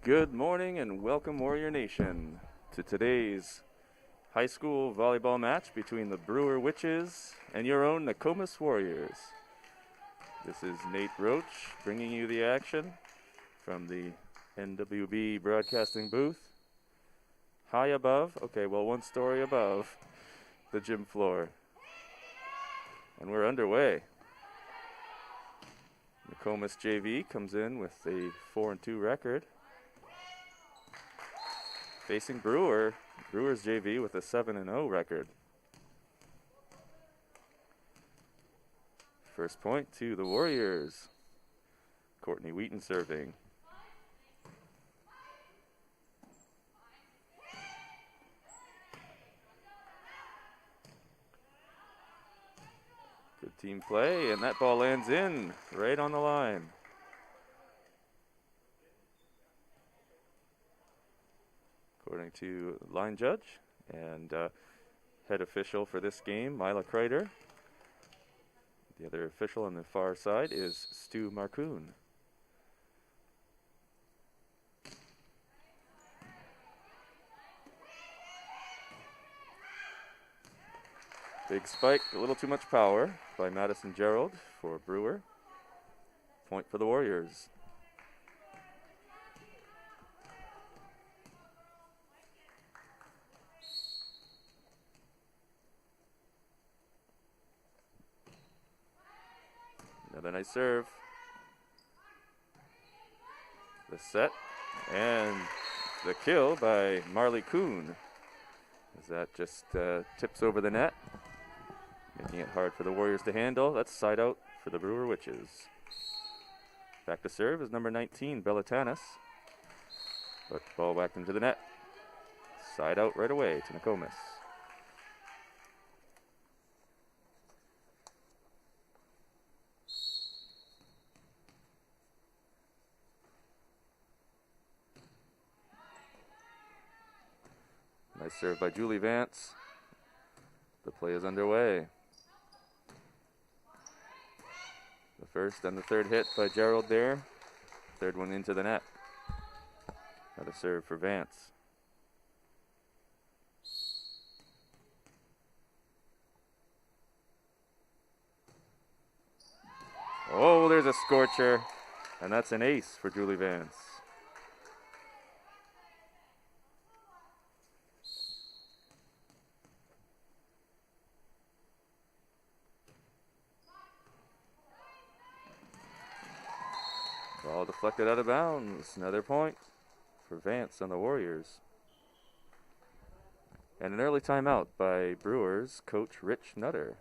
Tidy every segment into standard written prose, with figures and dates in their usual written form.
Good morning and welcome, Warrior Nation, to today's high school volleyball match between the Brewer Witches and your own Nokomis Warriors. This is Nate Roach bringing you the action from the NWB broadcasting booth. High above, one story above the gym floor. And we're underway. Nokomis JV comes in with a 4-2 record. Facing Brewer's JV with a 7-0 record. First point to the Warriors. Courtney Wheaton serving. Good team play, and that ball lands in right on the line. According to line judge and head official for this game, Mila Kreider. The other official on the far side is Stu Marcoon. Big spike, a little too much power by Madison Gerald for Brewer. Point for the Warriors. Another nice serve. The set and the kill by Marley Kuhn. As that just tips over the net, making it hard for the Warriors to handle. That's side out for the Brewer Witches. Back to serve is number 19, Bellatanis. But ball whacked into the net. Side out right away to Nokomis. Nice serve by Julie Vance. The play is underway. The first and the third hit by Gerald there. Third one into the net. Another serve for Vance. Oh, there's a scorcher. And that's an ace for Julie Vance. Ball deflected out of bounds. Another point for Vance on the Warriors. And an early timeout by Brewers coach Rich Nutter.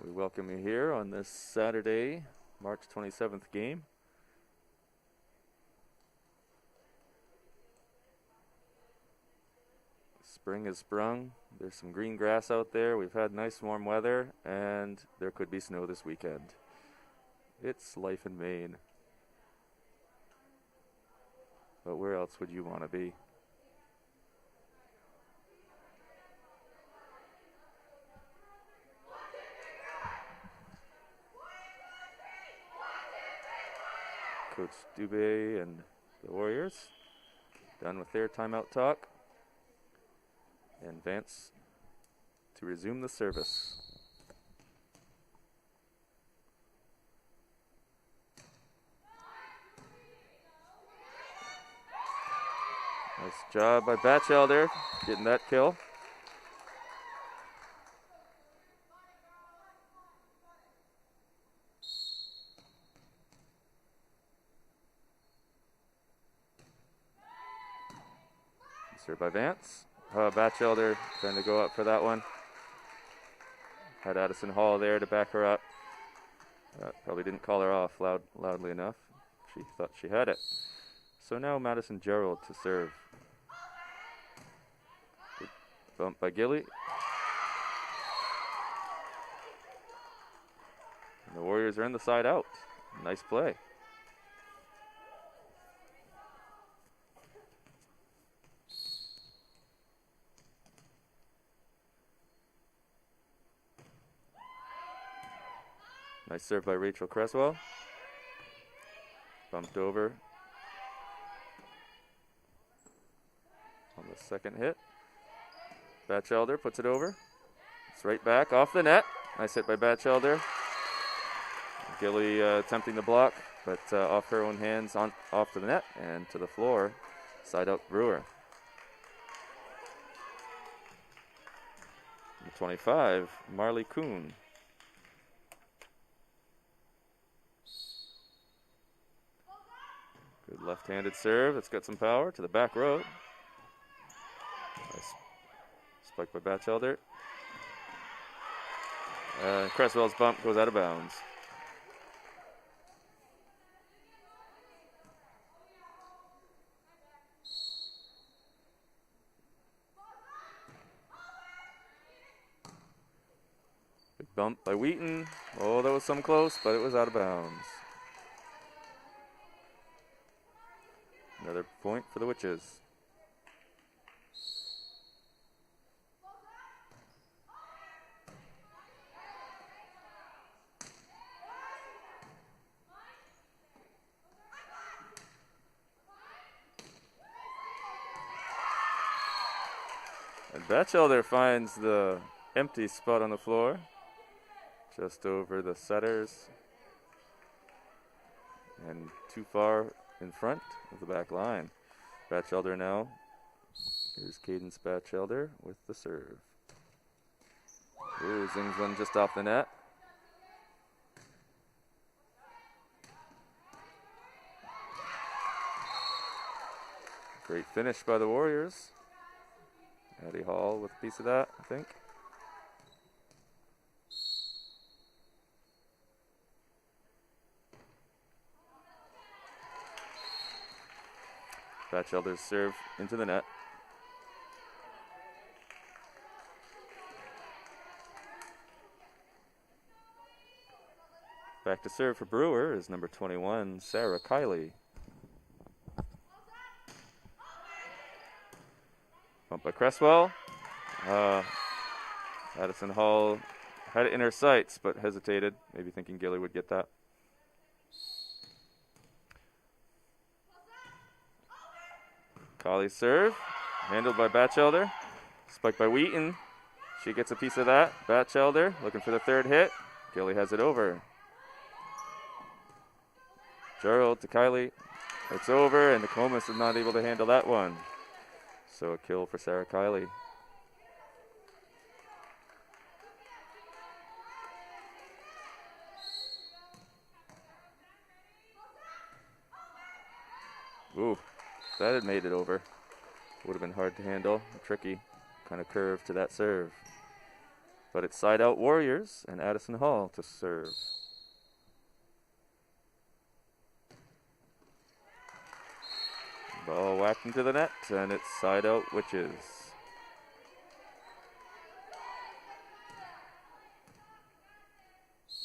We welcome you here on this Saturday, March 27th game. Spring has sprung. There's some green grass out there. We've had nice warm weather, and there could be snow this weekend. It's life in Maine. But where else would you want to be? Coach Dubé and the Warriors done with their timeout talk. And Vance to resume the service. Nice job by Batchelder getting that kill. Served by Vance. Batchelder trying to go up for that one. Had Addison Hall there to back her up. Probably didn't call her off loudly enough. She thought she had it. So now Madison Gerald to serve. Good bump by Gilly. And the Warriors are in the side out. Nice play. Nice serve by Rachel Creswell. Bumped over on the second hit. Batchelder puts it over. It's right back off the net. Nice hit by Batchelder. Gilly attempting the block, but off her own hands, off to the net and to the floor. Side out Brewer. Number 25, Marley Kuhn. Good left-handed serve. It's got some power to the back row. Nice spike by Batchelder. Cresswell's bump goes out of bounds. Big bump by Wheaton. Oh, that was some close, but it was out of bounds. Another point for the Witches. And Batchelder finds the empty spot on the floor, just over the setters, and too far in front of the back line. Batchelder now. Here's Cadence Batchelder with the serve. Ooh, zings one just off the net. Great finish by the Warriors. Addie Hall with a piece of that, I think. Batchelder's serve into the net. Back to serve for Brewer is number 21, Sarah Kiley. Bump by Cresswell. Addison Hall had it in her sights, but hesitated, maybe thinking Gilly would get that. Colley's serve, handled by Batchelder. Spiked by Wheaton. She gets a piece of that. Batchelder looking for the third hit. Gilly has it over. Gerald to Kiley. It's over, and Nokomis is not able to handle that one. So a kill for Sarah Kiley. Ooh, that had made it over. Would have been hard to handle. A tricky kind of curve to that serve. But it's side out Warriors and Addison Hall to serve. Ball whacked into the net, and it's side out Witches.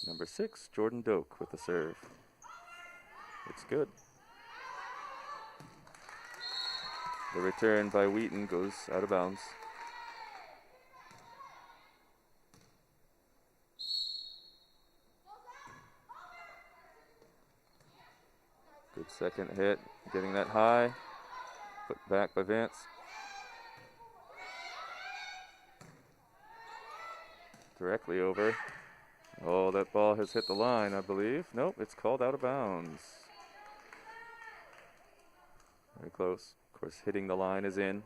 Number 6, Jordan Doak with the serve. It's good. The return by Wheaton goes out of bounds. Good second hit, getting that high. Put back by Vance. Directly over. Oh, that ball has hit the line, I believe. Nope, it's called out of bounds. Very close. Of course, hitting the line is in.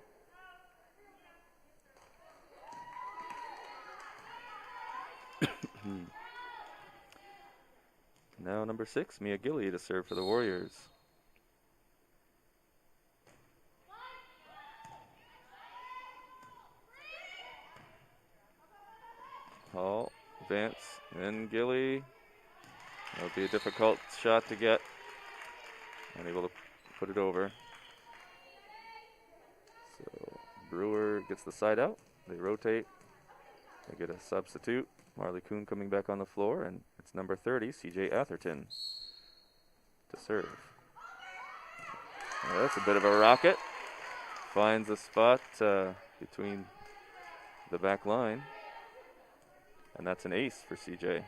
Now number 6, Mia Gilly to serve for the Warriors. Hall, Vance, and Gilly. That'll be a difficult shot to get. Unable to put it over. So Brewer gets the side out. They rotate. They get a substitute. Marley Kuhn coming back on the floor, and it's number 30, CJ Atherton, to serve. Well, that's a bit of a rocket. Finds a spot between the back line, and that's an ace for CJ.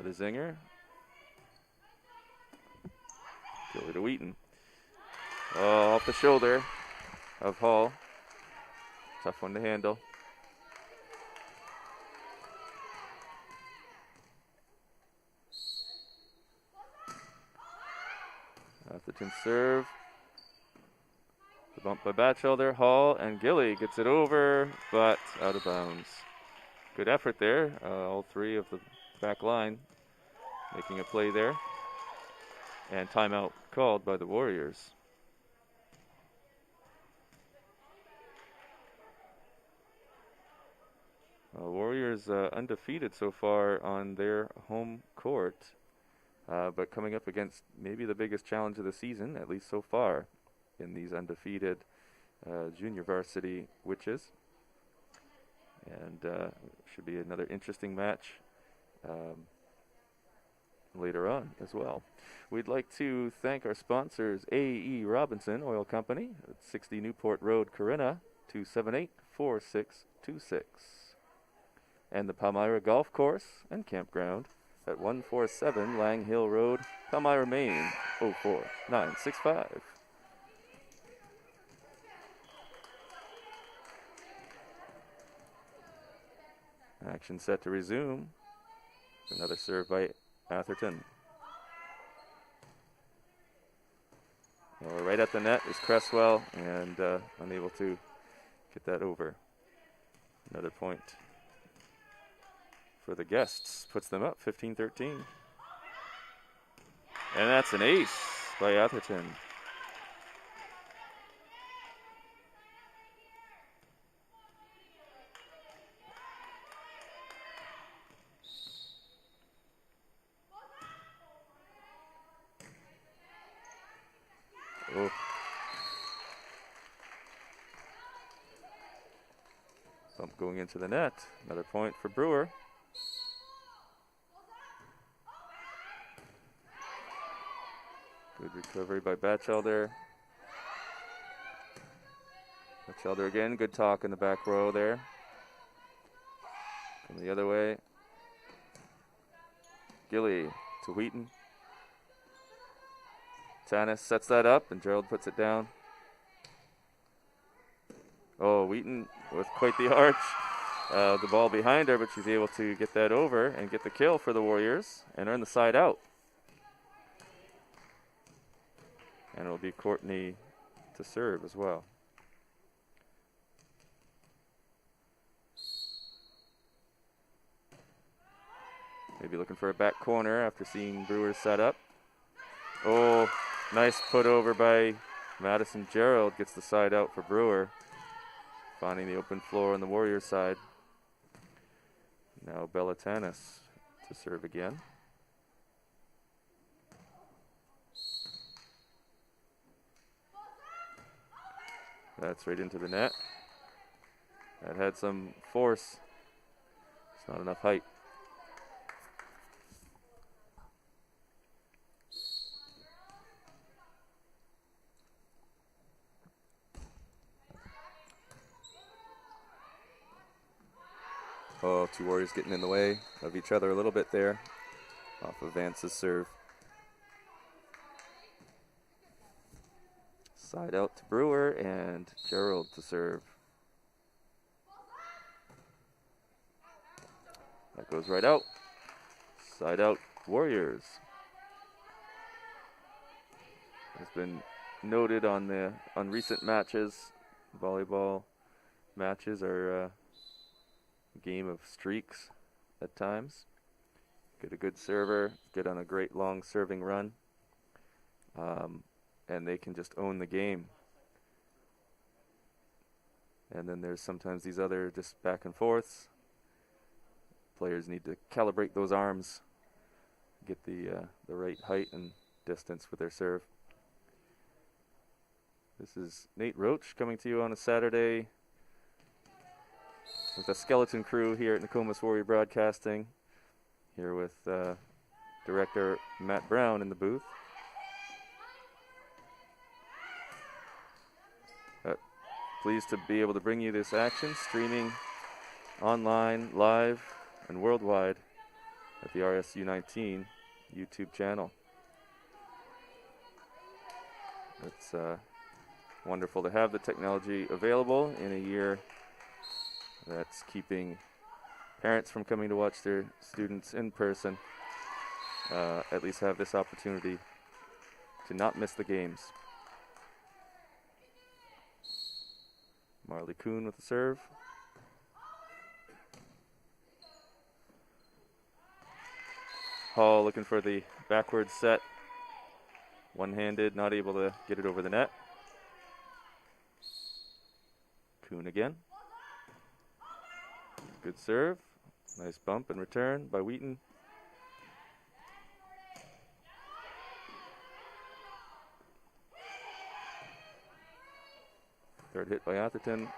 For the zinger. Gilly to Wheaton. Oh, off the shoulder of Hall. Tough one to handle. Atherton serve. The bump by Batchelder, Hall, and Gilly gets it over, but out of bounds. Good effort there. All three of the back line making a play there. And timeout called by the Warriors. Warriors undefeated so far on their home court, but coming up against maybe the biggest challenge of the season, at least so far, in these undefeated junior varsity Witches. And should be another interesting match later on as well. We'd like to thank our sponsors, A.E. Robinson Oil Company at 60 Newport Road, Corinna, 278-4626. And the Palmyra Golf Course and Campground at 147 Lang Hill Road, Palmyra, Maine, 04965. Action set to resume. Another serve by Atherton. Right at the net is Cresswell, and unable to get that over. Another point for the guests. Puts them up 15-13. And that's an ace by Atherton. Oh. Bump going into the net. Another point for Brewer. Good recovery by Batchelder. Batchelder again. Good talk in the back row there. From the other way. Gilly to Wheaton. Tanis sets that up, and Gerald puts it down. Oh, Wheaton with quite the arch. The ball behind her, but she's able to get that over and get the kill for the Warriors and earn the side out. And it'll be Courtney to serve as well. Maybe looking for a back corner after seeing Brewer set up. Oh, nice put over by Madison Gerald. Gets the side out for Brewer. Finding the open floor on the Warriors side. Now Bella Tanis to serve again. That's right into the net. That had some force. It's not enough height. Oh, two Warriors getting in the way of each other a little bit there. Off of Vance's serve. Side out to Brewer and Gerald to serve. That goes right out. Side out Warriors. Has been noted on recent matches. Volleyball matches are a game of streaks at times. Get a good server, get on a great long serving run. And they can just own the game. And then there's sometimes these other just back and forths. Players need to calibrate those arms, get the right height and distance with their serve. This is Nate Roach coming to you on a Saturday with a skeleton crew here at Nokomis Warrior Broadcasting. Here with director Matt Brown in the booth. Pleased to be able to bring you this action, streaming online, live, and worldwide at the RSU 19 YouTube channel. It's wonderful to have the technology available in a year that's keeping parents from coming to watch their students in person. At least have this opportunity to not miss the games. Marley Kuhn with the serve. Hall looking for the backward set. One-handed, not able to get it over the net. Kuhn again. Good serve. Nice bump and return by Wheaton. Third hit by Atherton.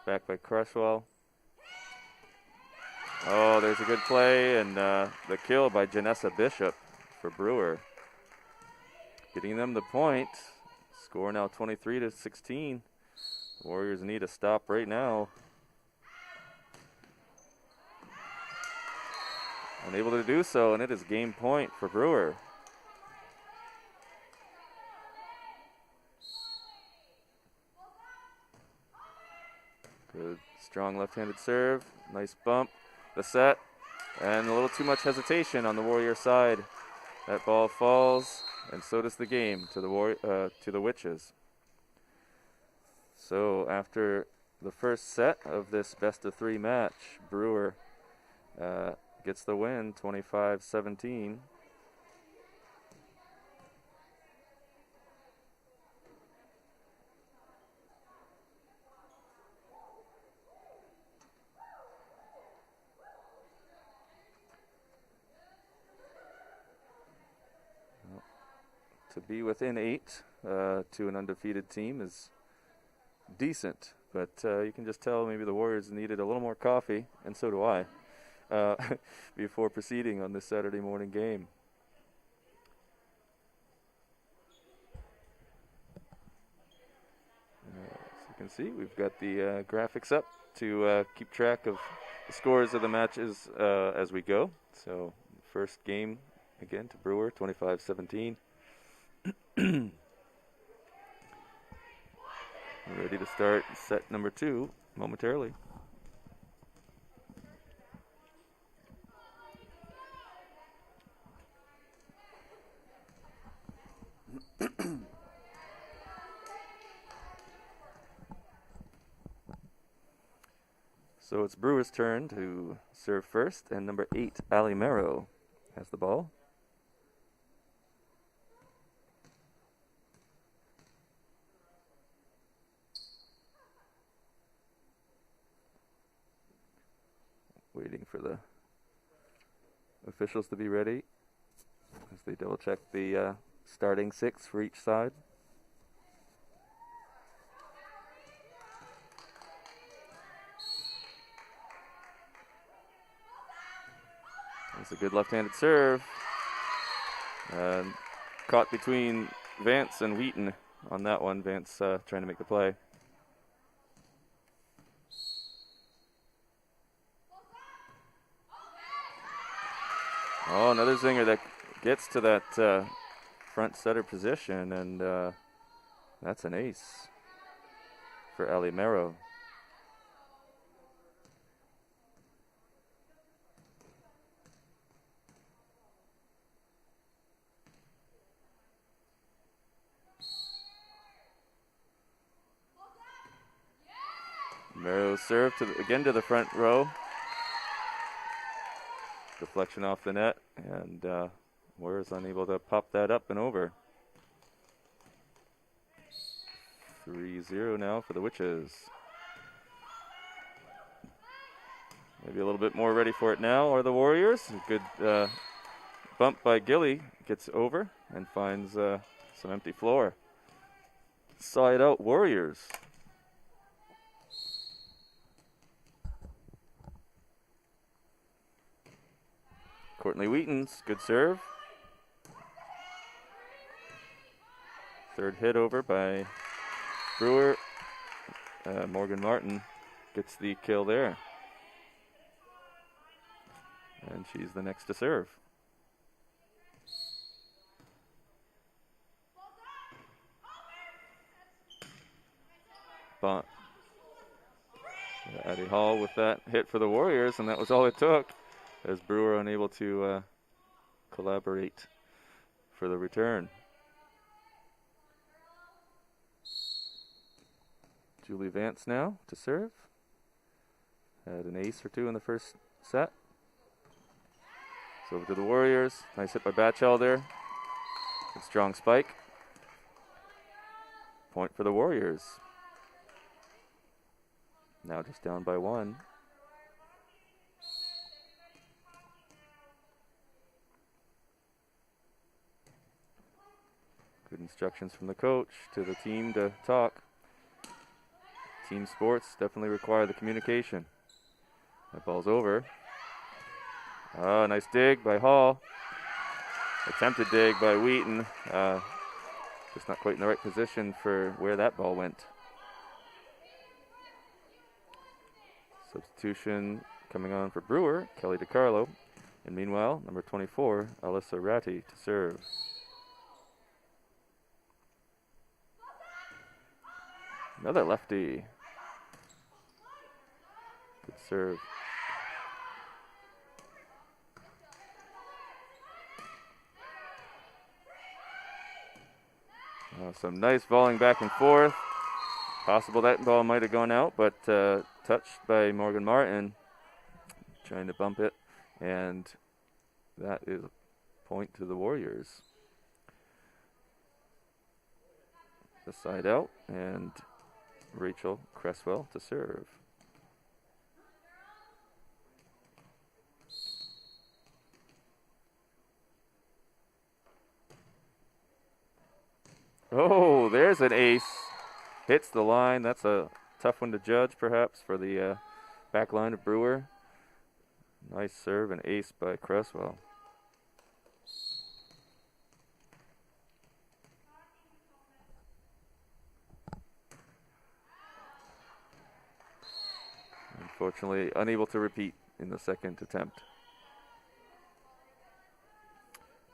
Back by Crushwell. Oh, there's a good play, and the kill by Janessa Bishop for Brewer. Getting them the point. Score now 23-16. The Warriors need a stop right now. Unable to do so, and it is game point for Brewer. Good, strong left-handed serve. Nice bump. The set, and a little too much hesitation on the Warrior side. That ball falls, and so does the game to the Witches. So after the first set of this best-of-3 match, Brewer gets the win, 25-17. To be within 8 to an undefeated team is decent, but you can just tell maybe the Warriors needed a little more coffee, and so do I, before proceeding on this Saturday morning game. As you can see, we've got the graphics up to keep track of the scores of the matches as we go. So first game, again, to Brewer, 25-17. Ready to start set number 2 momentarily. So it's Brewer's turn to serve first, and number 8, Ali Mero, has the ball. Waiting for the officials to be ready as they double check the starting 6 for each side. It's a good left-handed serve. Caught between Vance and Wheaton on that one. Vance trying to make the play. Oh, another zinger that gets to that front setter position, and that's an ace for Ali Mero. Mero serve again to the front row. Deflection off the net, and Warriors unable to pop that up and over. 3-0 now for the Witches. Maybe a little bit more ready for it now are the Warriors. A good bump by Gilly, gets over and finds some empty floor. Side out Warriors. Courtney Wheaton's good serve. Third hit over by Brewer. Morgan Martin gets the kill there. And she's the next to serve. But Addie Hall with that hit for the Warriors, and that was all it took, as Brewer unable to collaborate for the return. Julie Vance now to serve. Had an ace or two in the first set. So over to the Warriors. Nice hit by Batchelder. Good strong spike. Point for the Warriors. Now just down by one. Good instructions from the coach to the team to talk. Team sports definitely require the communication. That ball's over. Oh, nice dig by Hall. Attempted dig by Wheaton. Just not quite in the right position for where that ball went. Substitution coming on for Brewer, Kelly DiCarlo. And meanwhile, number 24, Alyssa Ratti to serve. Another lefty. Good serve. Some nice volleying back and forth. Possible that ball might have gone out, but touched by Morgan Martin. Trying to bump it. And that is a point to the Warriors. The side out, and Rachel Cresswell to serve. Oh, there's an ace. Hits the line. That's a tough one to judge, perhaps, for the back line of Brewer. Nice serve and ace by Cresswell. Unfortunately, unable to repeat in the second attempt.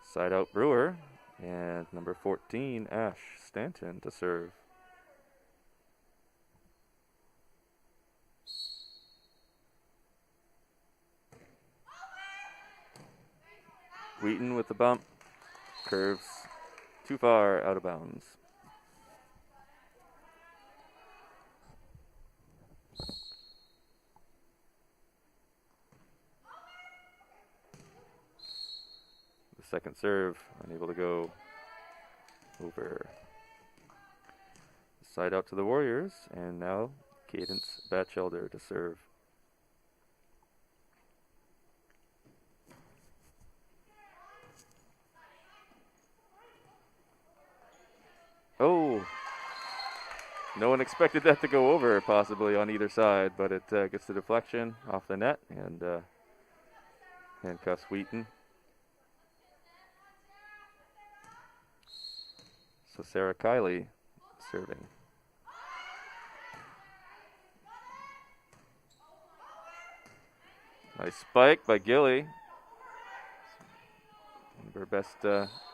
Side out Brewer, and number 14, Ash Stanton to serve. Wheaton with the bump, curves too far out of bounds. Second serve, unable to go over. Side out to the Warriors, and now Cadence Batchelder to serve. Oh, no one expected that to go over, possibly on either side, but it gets the deflection off the net and handcuffs Wheaton. So Sarah Kiley serving. Nice spike by Gilly. One of her best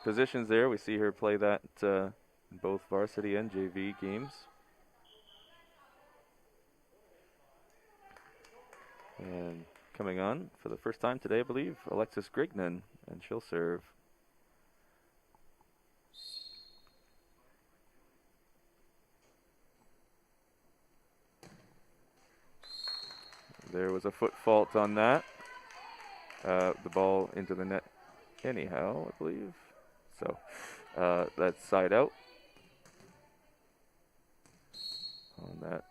positions there. We see her play that in both varsity and JV games. And coming on for the first time today, I believe, Alexis Grignan, and she'll serve. There was a foot fault on that. The ball into the net anyhow, I believe. So that's side out. On that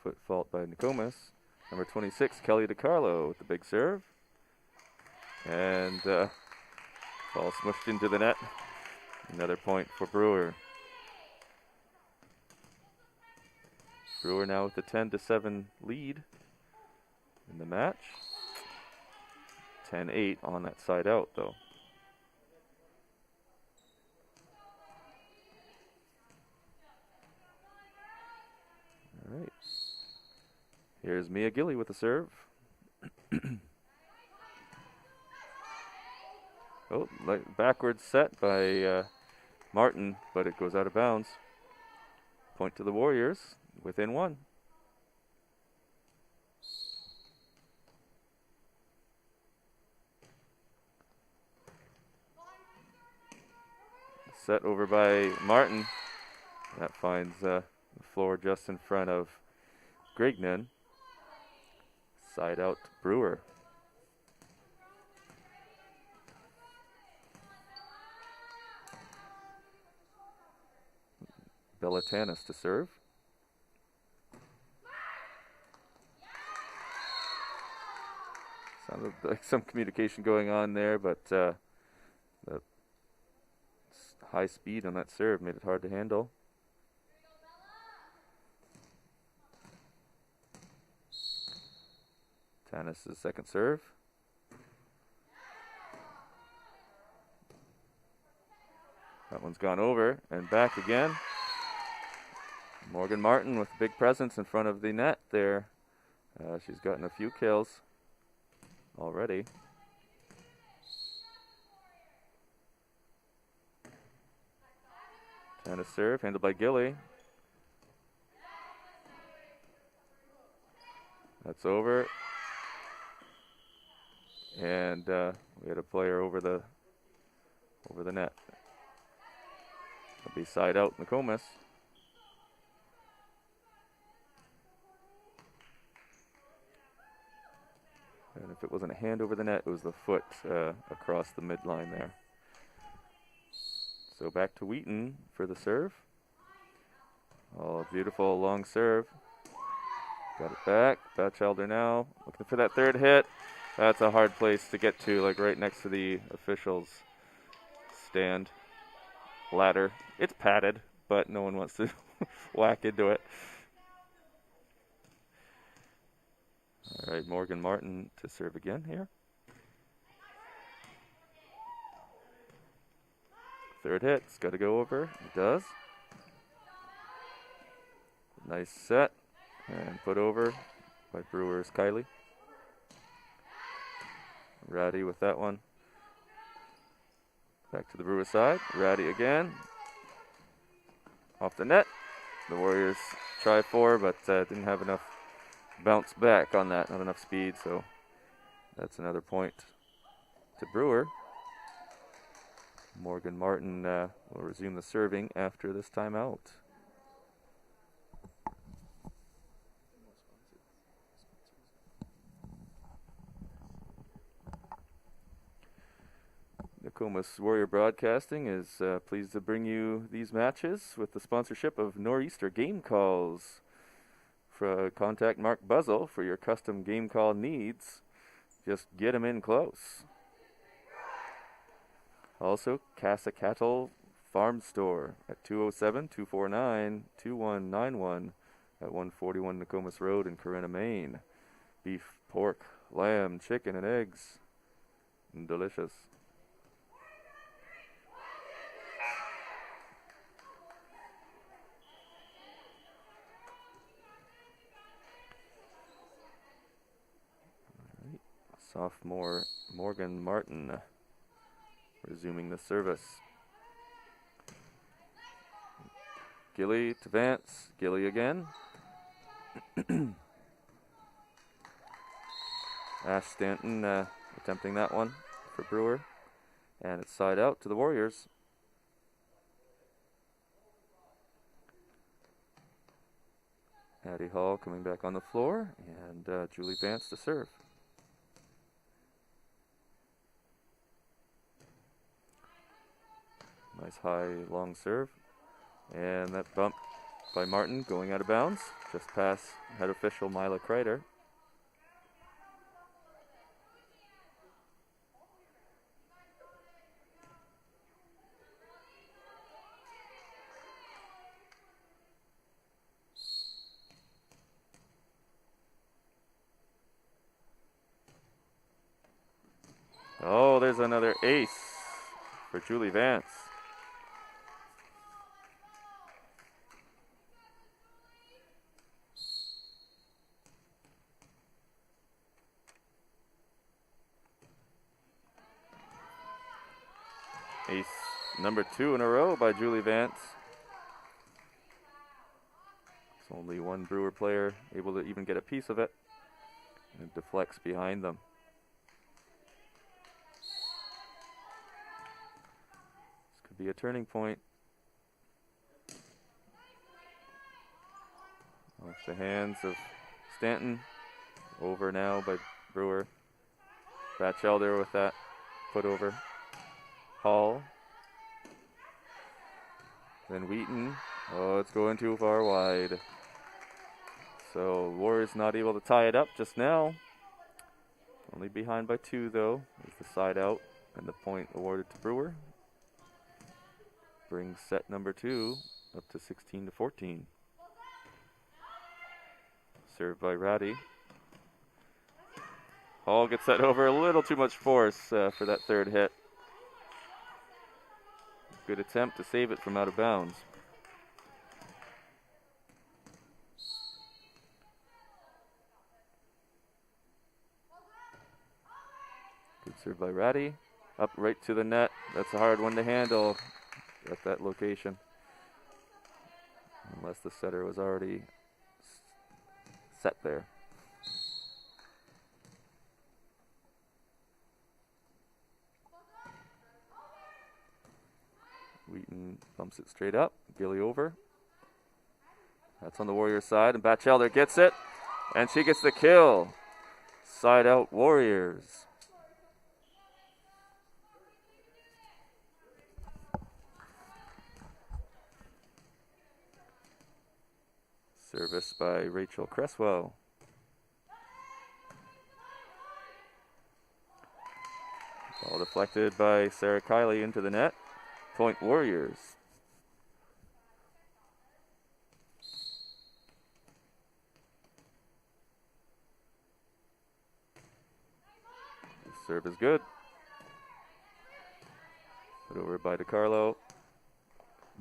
foot fault by Nokomis. Number 26, Kelly DiCarlo with the big serve. And ball smushed into the net. Another point for Brewer. Brewer now with the 10-7 lead in the match. 10-8 on that side out, though. All right. Here's Mia Gilly with the serve. Oh, backwards set by Martin, but it goes out of bounds. Point to the Warriors, within one. Set over by Martin. That finds the floor just in front of Grignan. Side out to Brewer. Belatanis to serve. Sounded like some communication going on there, but the high speed on that serve made it hard to handle. Tanis' second serve. That one's gone over and back again. Morgan Martin with a big presence in front of the net there. She's gotten a few kills already. Tanis serve, handled by Gilly. That's over. And we had a player over the net. It'll be side out Nokomis. And if it wasn't a hand over the net, it was the foot across the midline there. So back to Wheaton for the serve. Oh, beautiful long serve. Got it back. Batchelder now looking for that third hit. That's a hard place to get to, like right next to the officials' stand ladder. It's padded, but no one wants to whack into it. All right, Morgan Martin to serve again here. Third hit, it's got to go over. It does. Nice set and put over by Brewer's Kylie. Ratty with that one. Back to the Brewer side. Ratty again. Off the net. The Warriors try for, but didn't have enough bounce back on that. Not enough speed, so that's another point to Brewer. Morgan Martin will resume the serving after this timeout. Nokomis Warrior Broadcasting is pleased to bring you these matches with the sponsorship of Nor'easter Game Calls. Contact Mark Buzzell for your custom game call needs. Just get them in close. Also, Casa Cattle Farm Store at 207-249-2191 at 141 Nokomis Road in Corinna, Maine. Beef, pork, lamb, chicken, and eggs. Delicious. Sophomore Morgan Martin resuming the service. Gilly to Vance. Gilly again. Ash Stanton attempting that one for Brewer. And it's side out to the Warriors. Addie Hall coming back on the floor. And Julie Vance to serve. Nice high long serve. And that bump by Martin going out of bounds. Just past head official Mila Kreider. Oh, there's another ace for Julie Vance. number 2 in a row by Julie Vance. It's only one Brewer player able to even get a piece of it. And it deflects behind them. This could be a turning point. Off the hands of Stanton. Over now by Brewer. Batchelder with that put over. Hall. Then Wheaton. Oh, it's going too far wide. So Warriors not able to tie it up just now. Only behind by 2 though. Is the side out and the point awarded to Brewer. Brings set number 2 up to 16-14. Served by Ratty. Hall gets that over a little too much force for that third hit. Good attempt to save it from out of bounds. Good serve by Ratty. Up right to the net. That's a hard one to handle at that location. Unless the setter was already set there. Wheaton pumps it straight up. Gilly over. That's on the Warriors side, and Batchelder gets it, and she gets the kill. Side out Warriors. Service by Rachel Cresswell. Ball deflected by Sarah Kiley into the net. Point Warriors. The serve is good. Put over by DeCarlo.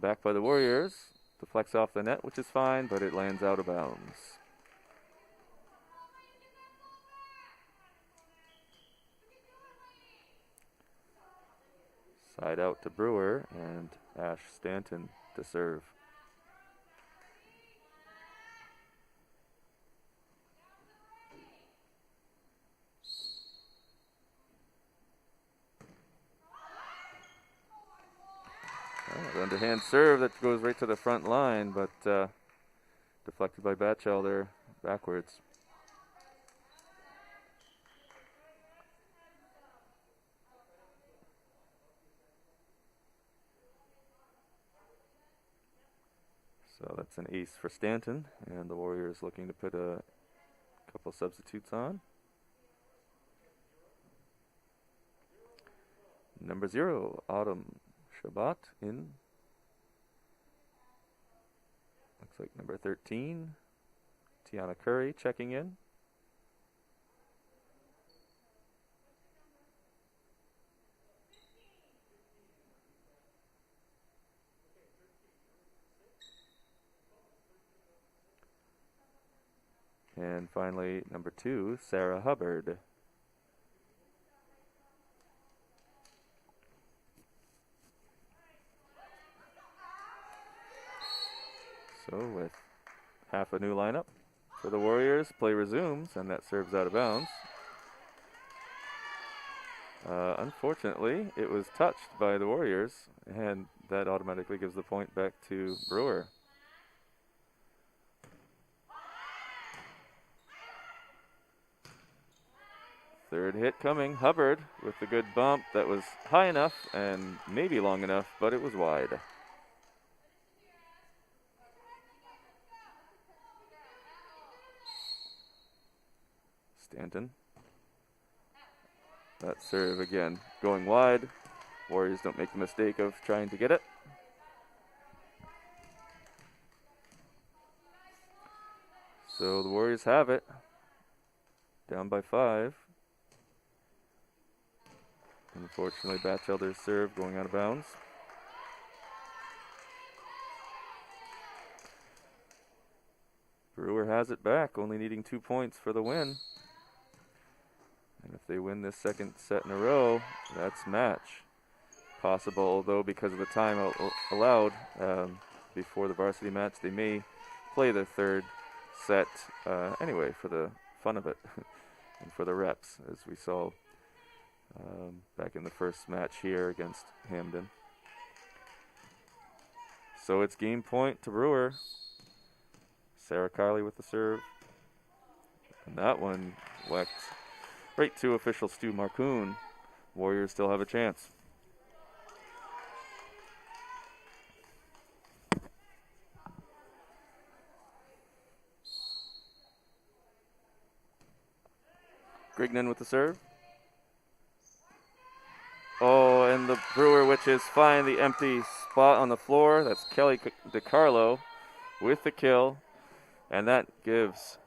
Back by the Warriors. Deflects off the net, which is fine, but it lands out of bounds. Side out to Brewer and Ash Stanton to serve. Oh, underhand serve that goes right to the front line, but deflected by Batchelder backwards. So that's an ace for Stanton, and the Warriors looking to put a couple substitutes on. Number 0, Autumn Shabbat in. Looks like number 13, Tiana Curry checking in. And finally, number 2, Sarah Hubbard. So with half a new lineup for the Warriors, play resumes, and that serves out of bounds. Unfortunately, it was touched by the Warriors, and that automatically gives the point back to Brewer. Third hit coming. Hubbard with the good bump that was high enough and maybe long enough, but it was wide. Stanton. That serve again going wide. Warriors don't make the mistake of trying to get it. So the Warriors have it. Down by 5. Unfortunately, Batchelder's serve going out of bounds. Brewer has it back, only needing 2 points for the win. And if they win this second set in a row, that's match. possible, although because of the time allowed before the varsity match, they may play their third set anyway for the fun of it and for the reps, as we saw back in the first match here against Hamden. So it's game point to Brewer. Sarah Kiley with the serve. And that one whacked right to official Stu Marcoon. Warriors still have a chance. Grignan with the serve. Oh, and the Brewer Witches find the empty spot on the floor. That's Kelly DiCarlo with the kill. And that gives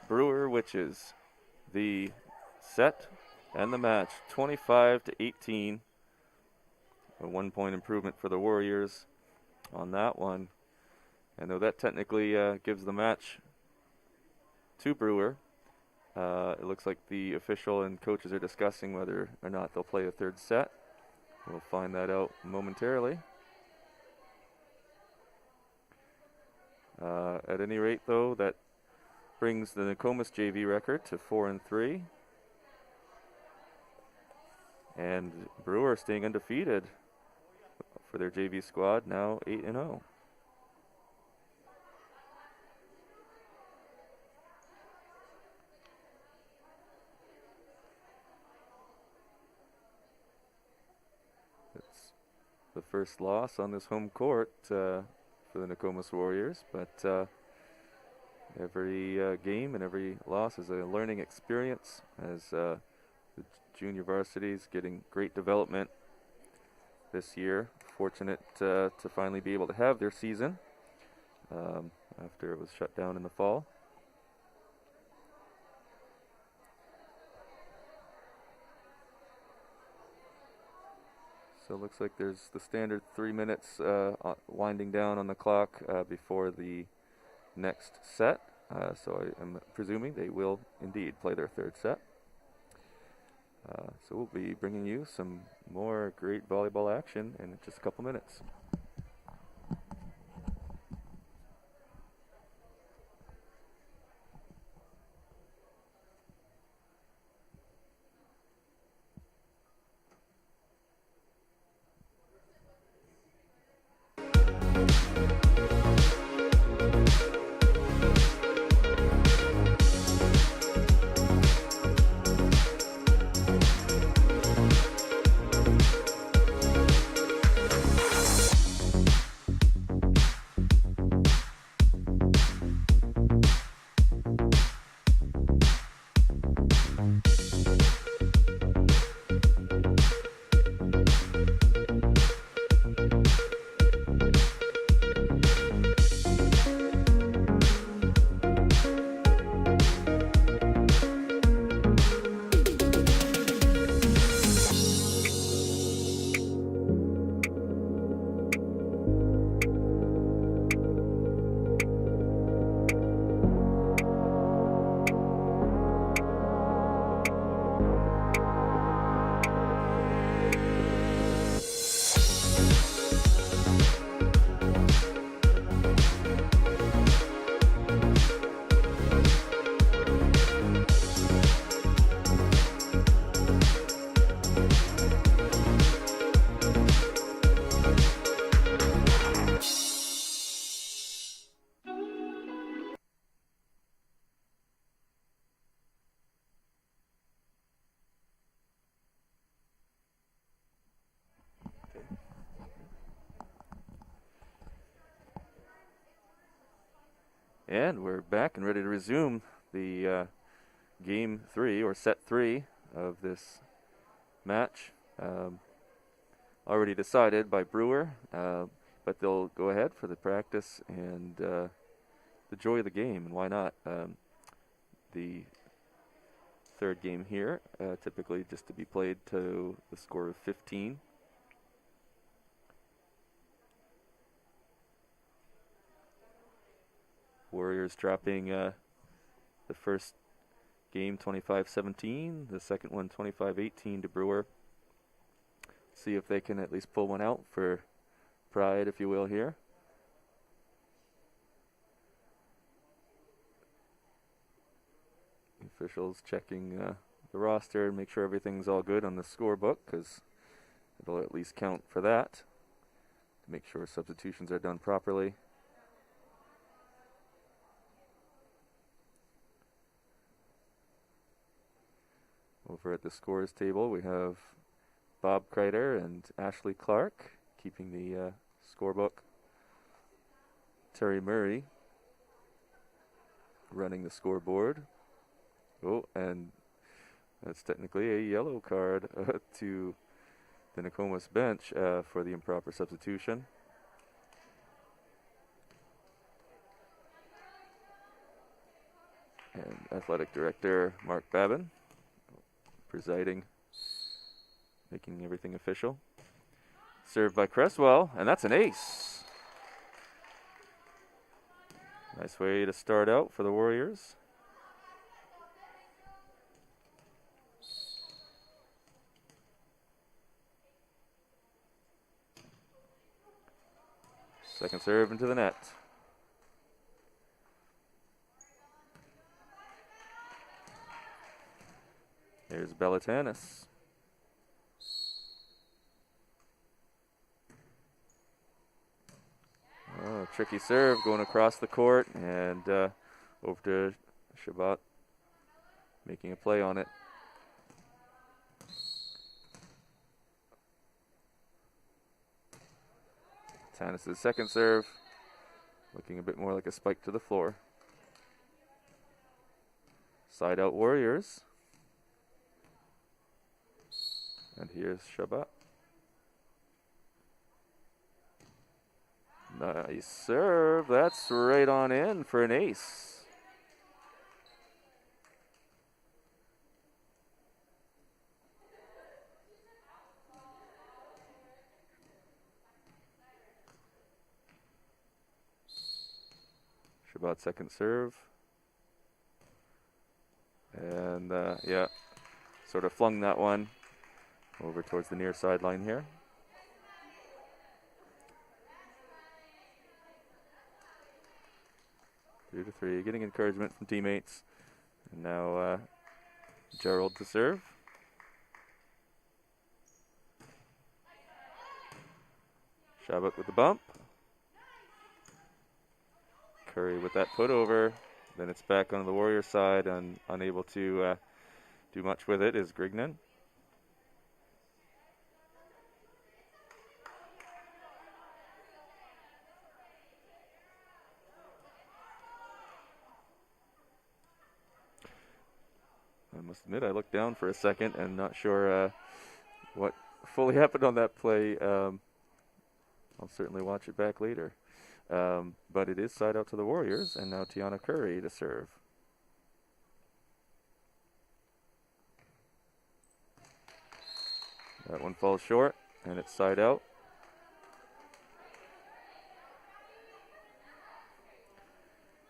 Brewer Witches the set and the match, 25-18. A 1-point improvement for the Warriors on that one. And though that technically gives the match to Brewer, it looks like the official and coaches are discussing whether or not they'll play a third set. We'll find that out momentarily. At any rate, though, that brings the Nokomis JV record to 4-3. And Brewer staying undefeated for their JV squad, now 8-0. It's the first loss on this home court for the Nokomis Warriors, but every game and every loss is a learning experience as the junior varsity is getting great development this year. Fortunate to finally be able to have their season after it was shut down in the fall. So it looks like there's the standard 3 minutes winding down on the clock before the next set. So I am presuming they will indeed play their third set. So we'll be bringing you some more great volleyball action in just a couple minutes. And we're back and ready to resume the game 3 or set 3 of this match. Already decided by Brewer, but they'll go ahead for the practice and the joy of the game, and why not? The third game here, typically just to be played to the score of 15. Warriors dropping the first game 25-17, the second one 25-18 to Brewer. see if they can at least pull one out for pride, if you will, here. Officials checking the roster and make sure everything's all good on the scorebook, because it'll at least count for that, to make sure substitutions are done properly. Over at the scores table, we have Bob Kreider and Ashley Clark keeping the scorebook. Terry Murray running the scoreboard. Oh, and that's technically a yellow card to the Nokomis bench for the improper substitution. And athletic director Mark Babin presiding, making everything official. Served by Cresswell, and that's an ace. Nice way to start out for the Warriors. Second serve into the net. Here's Bellatanis. Oh, tricky serve going across the court, and over to Shabbat, making a play on it. Tanis' second serve, looking a bit more like a spike to the floor. Side out Warriors. And here's Shabbat. Nice serve. That's right on in for an ace. Shabbat second serve. And yeah, sort of flung that one over towards the near sideline here. Two to three, getting encouragement from teammates. And now Gerald to serve. Shabbat with the bump. Curry with that put over. Then it's back on the Warriors side, and unable to do much with it is Grignan. I must admit, I looked down for a second and not sure what fully happened on that play. I'll certainly watch it back later. But it is side out to the Warriors, and now Tiana Curry to serve. That one falls short, and it's side out.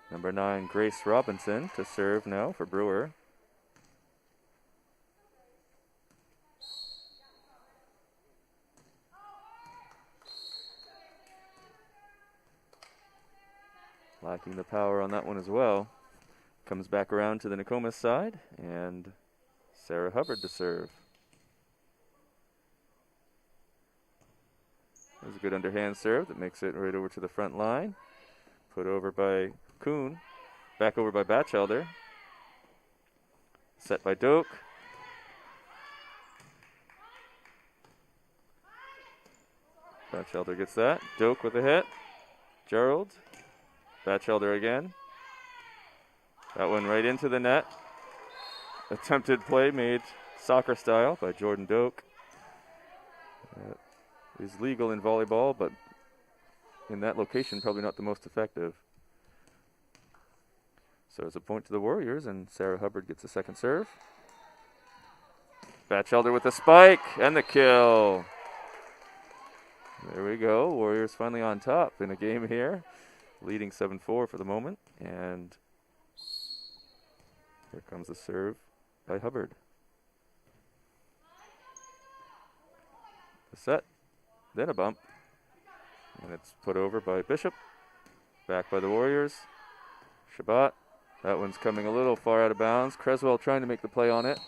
Number 9, Grace Robinson to serve now for Brewer. Lacking the power on that one as well. Comes back around to the Nokomis side, and Sarah Hubbard to serve. There's a good underhand serve that makes it right over to the front line. Put over by Kuhn. Back over by Batchelder. Set by Doak. Batchelder gets that. Doak with a hit. Gerald. Batchelder again. That one right into the net. Attempted play made soccer style by Jordan Doak. Is legal in volleyball, but in that location, probably not the most effective. So it's a point to the Warriors, and Sarah Hubbard gets a second serve. Batchelder with the spike and the kill. There we go. Warriors finally on top in a game here, leading 7-4 for the moment. And here comes the serve by Hubbard. a set, then a bump, and it's put over by Bishop. Back by the Warriors. Shabbat. That one's coming a little far out of bounds. Creswell trying to make the play on it.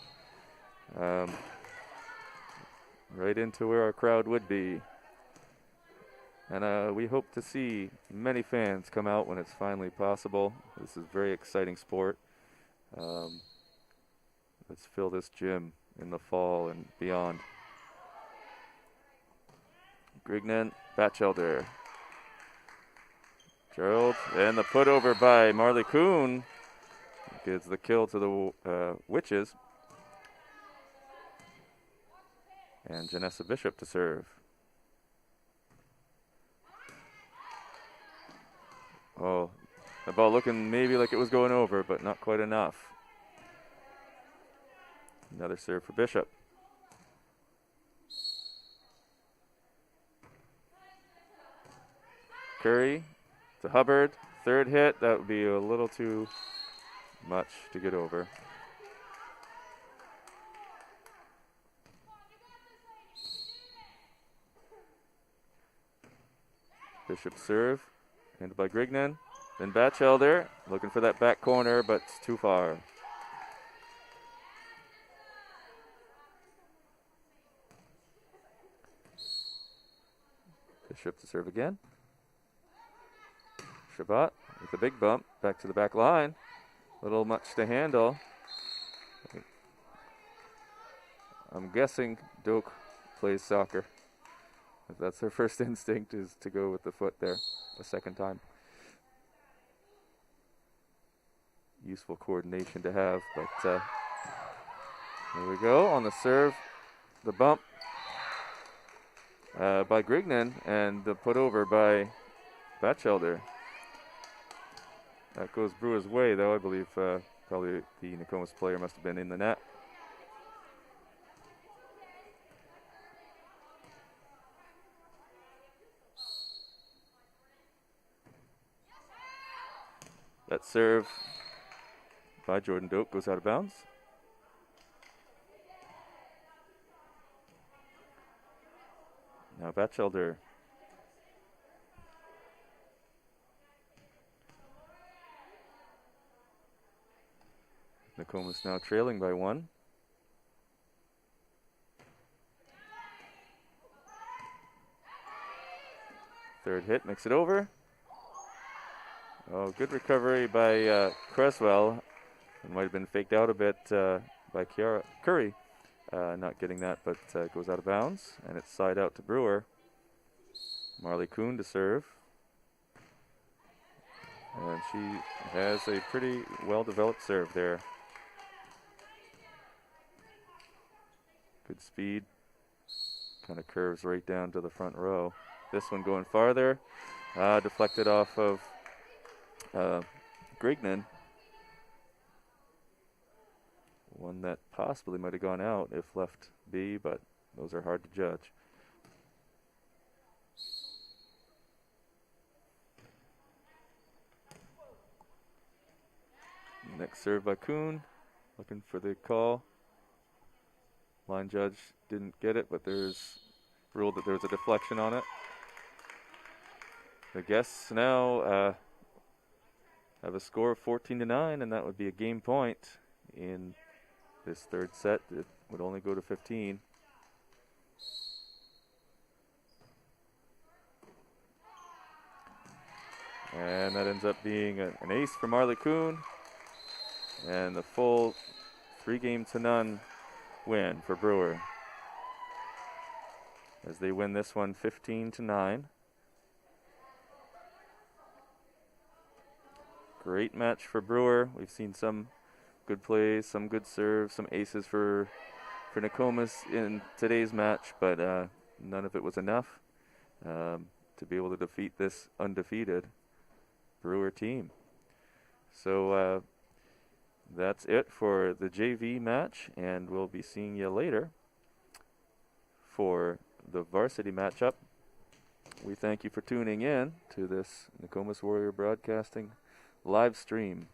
Right into where our crowd would be. And we hope to see many fans come out when it's finally possible. This is a very exciting sport. Let's fill this gym in the fall and beyond. Grignan, Batchelder. Gerald, and the put over by Marley Kuhn gives the kill to the Witches. And Janessa Bishop to serve. Oh, the ball looking maybe like it was going over, but not quite enough. Another serve for Bishop. Curry to Hubbard. Third hit. That would be a little too much to get over. Bishop serve. Handed by Grignan. Then Batchelder looking for that back corner, but it's too far. Bishop to serve again. Shabbat with a big bump back to the back line. A little much to handle. I'm guessing Doak plays soccer. That's their first instinct, is to go with the foot there a second time. Useful coordination to have, but here we go on the serve. The bump by Grignan and the put over by Batchelder. That goes Brewer's way, though. I believe probably the Nokomis player must have been in the net. That serve by Jordan Doak goes out of bounds. Now Batchelder. Nokomis now trailing by 1. Third hit makes it over. Oh, good recovery by Creswell. It might have been faked out a bit by Curry. Not getting that, but goes out of bounds. And it's side out to Brewer. Marley Kuhn to serve. And she has a pretty well-developed serve there. Good speed. Kind of curves right down to the front row. This one going farther. Deflected off of Grignan. One that possibly might have gone out if left be, but those are hard to judge. Next serve by Kuhn. Looking for the call. Line judge didn't get it, but there's ruled that there's a deflection on it. The guests now have a score of 14-9, and that would be a game point in this third set. It would only go to 15. And that ends up being an ace for Marley Kuhn, and the full 3-0 win for Brewer, as they win this one 15-9. Great match for Brewer. We've seen some good plays, some good serves, some aces for Nokomis in today's match, but none of it was enough to be able to defeat this undefeated Brewer team. So that's it for the JV match, and we'll be seeing you later for the varsity matchup. We thank you for tuning in to this Nokomis Warrior Broadcasting live stream.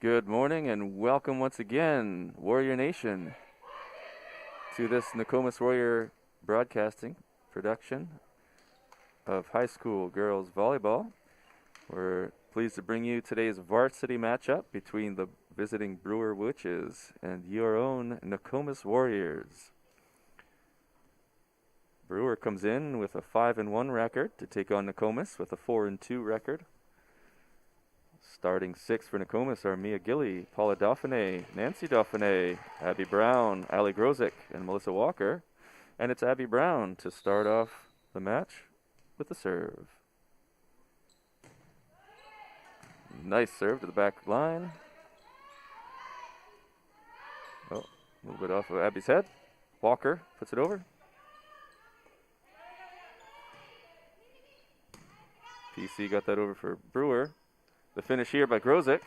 Good morning and welcome once again, Warrior Nation, to this Nokomis Warrior broadcasting production of high school girls volleyball. We're pleased to bring you today's varsity matchup between the visiting Brewer Witches and your own Nokomis Warriors. Brewer comes in with a 5-1 record to take on Nokomis with a 4-2 record. Starting 6 for Nokomis are Mia Gilly, Paula Dauphiné, Nancy Dauphiné, Abby Brown, Ali Grozick, and Melissa Walker. And it's Abby Brown to start off the match with the serve. Nice serve to the back line. Oh, a little bit off of Abby's head. Walker puts it over. PC got that over for Brewer. The finish here by Grozick.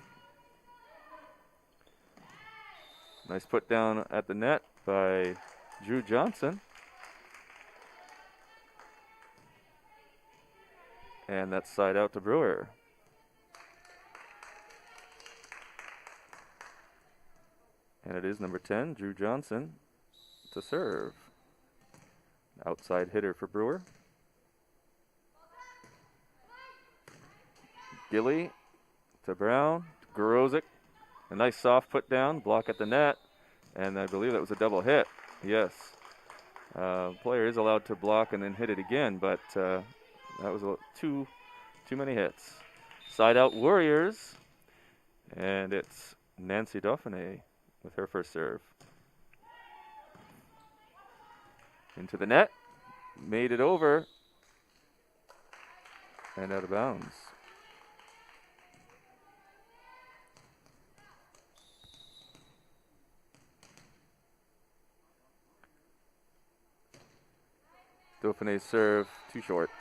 Nice put down at the net by Drew Johnson. And that's side out to Brewer. And it is number 10, Drew Johnson, to serve. Outside hitter for Brewer. Gilly to Brown, Grozick. A nice soft put down, block at the net, and I believe that was a double hit. Yes. Player is allowed to block and then hit it again, but that was too many hits. Side out Warriors, and it's Nancy Dauphiné with her first serve. Into the net, made it over, and out of bounds. Dauphiné's serve too short.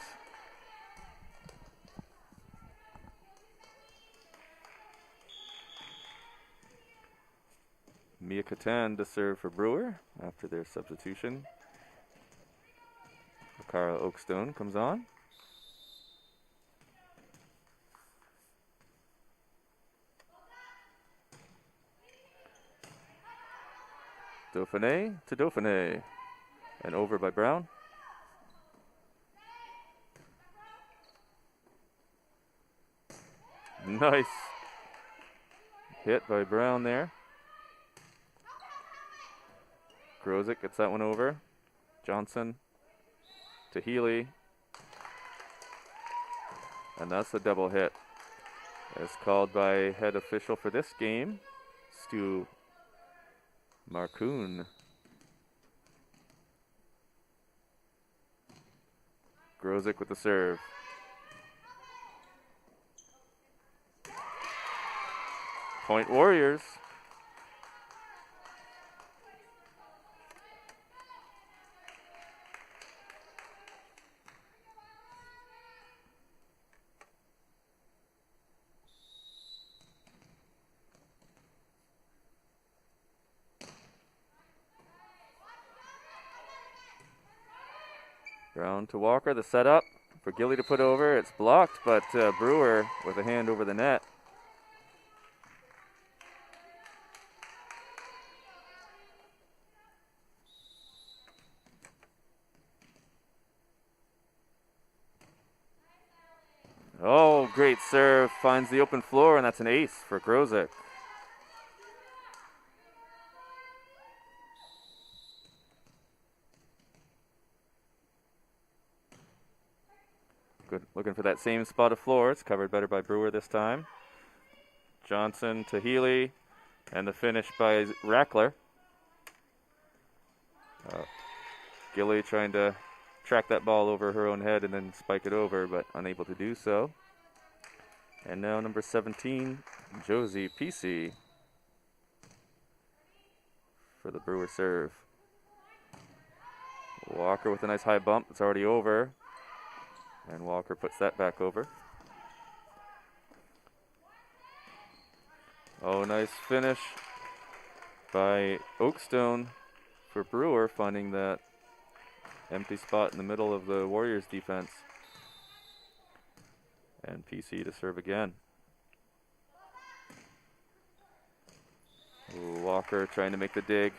Mia Catan to serve for Brewer after their substitution. Cara Oakstone comes on. Dauphiné to Dauphiné. And over by Brown. Nice hit by Brown there. Grozick gets that one over. Johnson to Healy. And that's the double hit. As called by head official for this game, Stu Marcoon. Grozick with the serve. Point Warriors. Brown to Walker, the setup for Gilly to put over. It's blocked, but Brewer with a hand over the net. Oh, great serve. Finds the open floor, and that's an ace for Grozick. Good. Looking for that same spot of floor. It's covered better by Brewer this time. Johnson to Healy, and the finish by Rackler. Gilly trying to track that ball over her own head and then spike it over, but unable to do so. And now number 17, Josie PC for the Brewer serve. Walker with a nice high bump. It's already over. And Walker puts that back over. Oh, nice finish by Oakstone for Brewer, finding that empty spot in the middle of the Warriors defense. And PC to serve again. Walker trying to make the dig.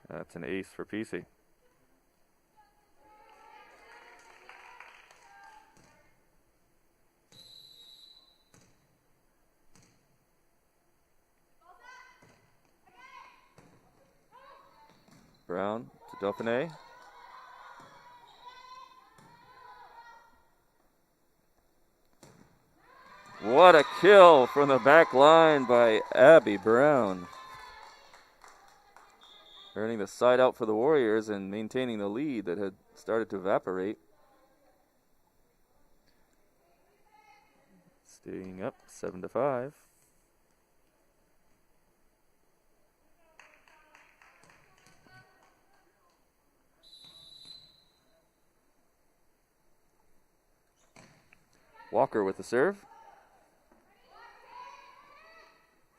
That's an ace for PC. Brown to Dauphiné. What a kill from the back line by Abby Brown. Earning the side out for the Warriors and maintaining the lead that had started to evaporate. Staying up 7-5. Walker with the serve.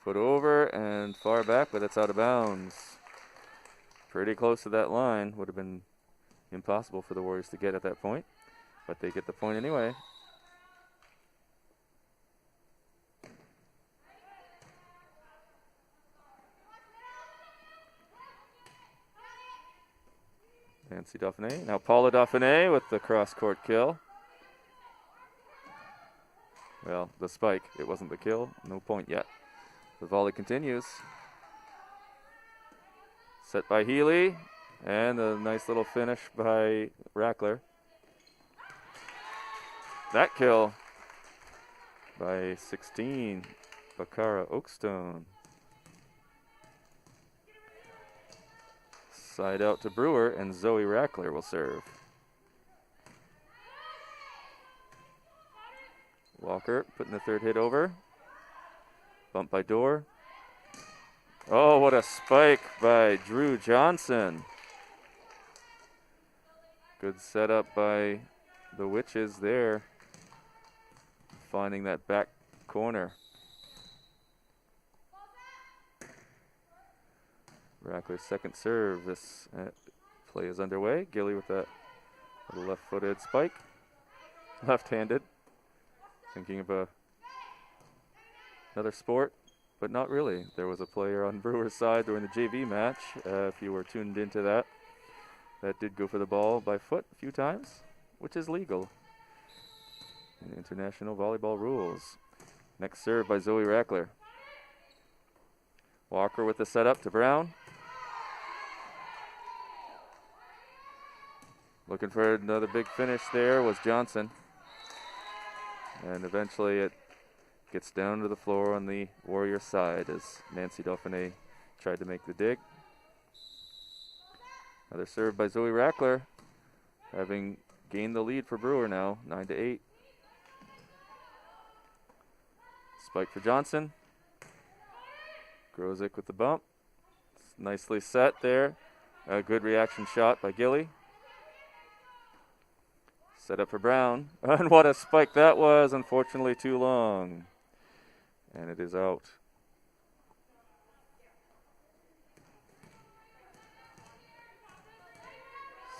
Put over and far back, but it's out of bounds. Pretty close to that line. Would have been impossible for the Warriors to get at that point, but they get the point anyway. Nancy Dauphiné. Now Paula Dauphiné with the cross-court kill. Well, the spike. It wasn't the kill. No point yet. The volley continues. Set by Healy. And a nice little finish by Rackler. That kill by 16, Bakara Oakstone. Side out to Brewer, and Zoe Rackler will serve. Walker putting the third hit over. Bump by Dorr. Oh, what a spike by Drew Johnson. Good setup by the Witches there. Finding that back corner. Rackler's second serve. This play is underway. Gilly with that little left-footed spike. Left-handed. Thinking of another sport, but not really. There was a player on Brewer's side during the JV match, if you were tuned into that. That did go for the ball by foot a few times, which is legal in international volleyball rules. Next serve by Zoe Rackler. Walker with the setup to Brown. Looking for another big finish there was Johnson. And eventually it gets down to the floor on the Warrior side as Nancy Dauphiné tried to make the dig. Another serve by Zoe Rackler, having gained the lead for Brewer now, 9-8. Spike for Johnson. Grozik with the bump. It's nicely set there. A good reaction shot by Gilly. Set up for Brown. And what a spike that was. Unfortunately too long. And it is out.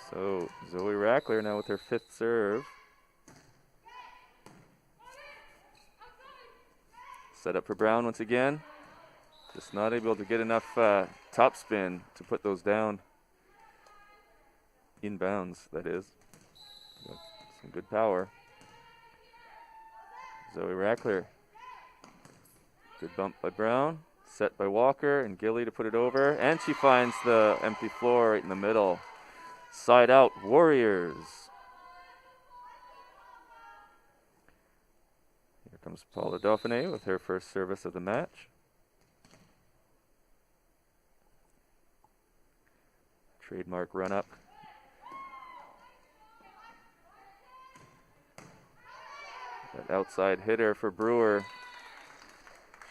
So Zoe Rackler now with her fifth serve. Set up for Brown once again. Just not able to get enough top spin to put those down. Inbounds, that is. But some good power. Zoe Rackler. Good bump by Brown. Set by Walker and Gilly to put it over. And she finds the empty floor right in the middle. Side out, Warriors. Here comes Paula Dauphiné with her first service of the match. Trademark run up. That outside hitter for Brewer,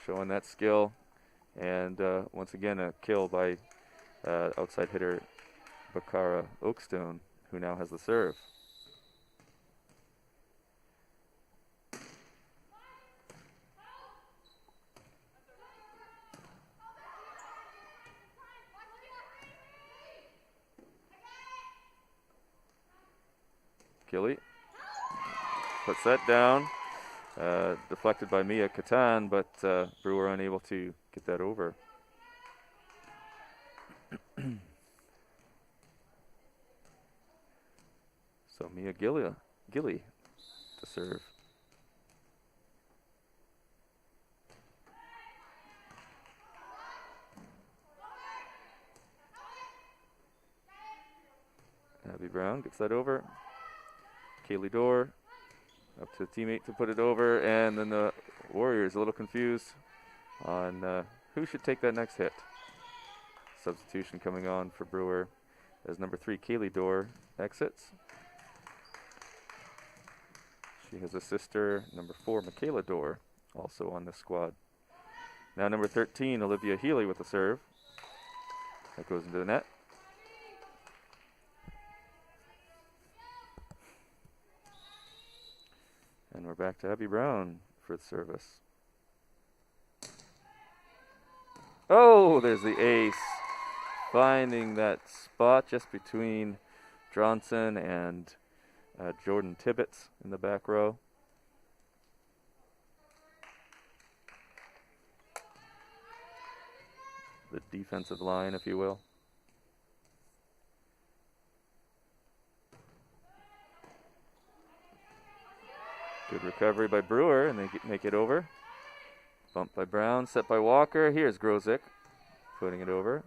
showing that skill. And once again, a kill by outside hitter Bakara Oakstone, who now has the serve. Gilly puts that down. Deflected by Mia Katan, but Brewer unable to get that over. So Mia Gilly to serve. Abby Brown gets that over. Kaylee Dorr up to the teammate to put it over, and then the Warriors a little confused on who should take that next hit. Substitution coming on for Brewer as number 3 Kaylee Dorr exits. She has a sister, number 4 Michaela Dorr, also on the squad. Now number 13 Olivia Healy with the serve. That goes into the net. And we're back to Abby Brown for the service. Oh, there's the ace. Finding that spot just between Johnson and Jordan Tibbetts in the back row. The defensive line, if you will. Good recovery by Brewer, and they make it over. Bump by Brown, set by Walker. Here's Grozick putting it over.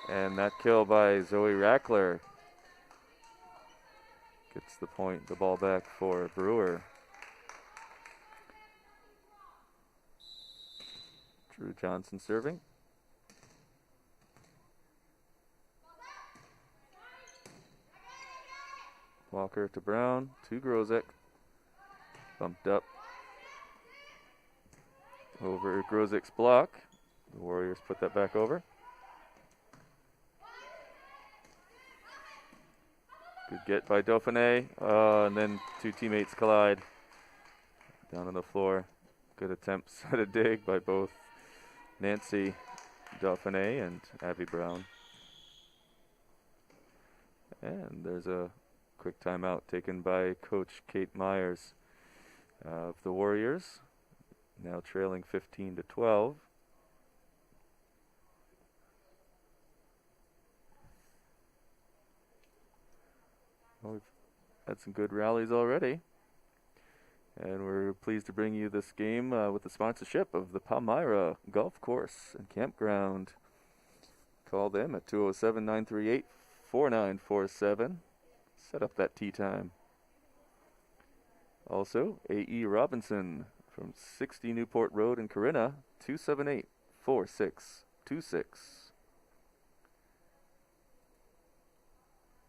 And that kill by Zoe Rackler gets the ball back for Brewer. Drew Johnson serving. Walker to Brown, to Grozick. Bumped up over Grozick's block. The Warriors put that back over. Good get by Dauphiné. And then two teammates collide down on the floor. Good attempts at a dig by both Nancy Dauphiné and Abby Brown. And there's a quick timeout taken by Coach Kate Myers of the Warriors, now trailing 15-12. Well, we've had some good rallies already, and we're pleased to bring you this game with the sponsorship of the Palmyra Golf Course and Campground. Call them at 207-938-4947. Set up that tee time. Also, A.E. Robinson from 60 Newport Road in Corinna, 278-4626.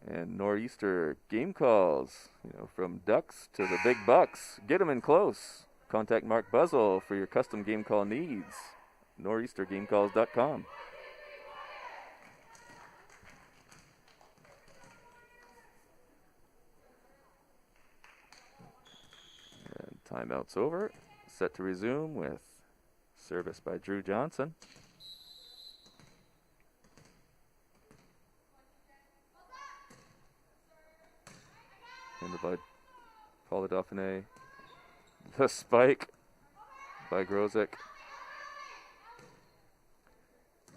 And Nor'easter game calls, from Ducks to the Big Bucks. Get them in close. Contact Mark Buzzle for your custom game call needs. Nor'easterGameCalls.com. Timeout's over. Set to resume with service by Drew Johnson. Handed by Paula Dauphiné. The spike by Grozick.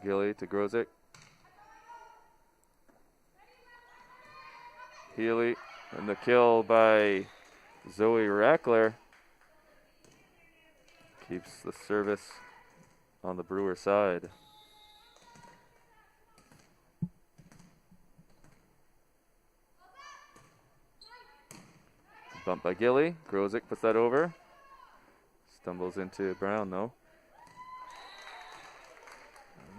Gilly to Grozick. Healy, and the kill by Zoe Rackler. Keeps the service on the Brewer side. Bump by Gilly. Grozick puts that over. Stumbles into Brown, though.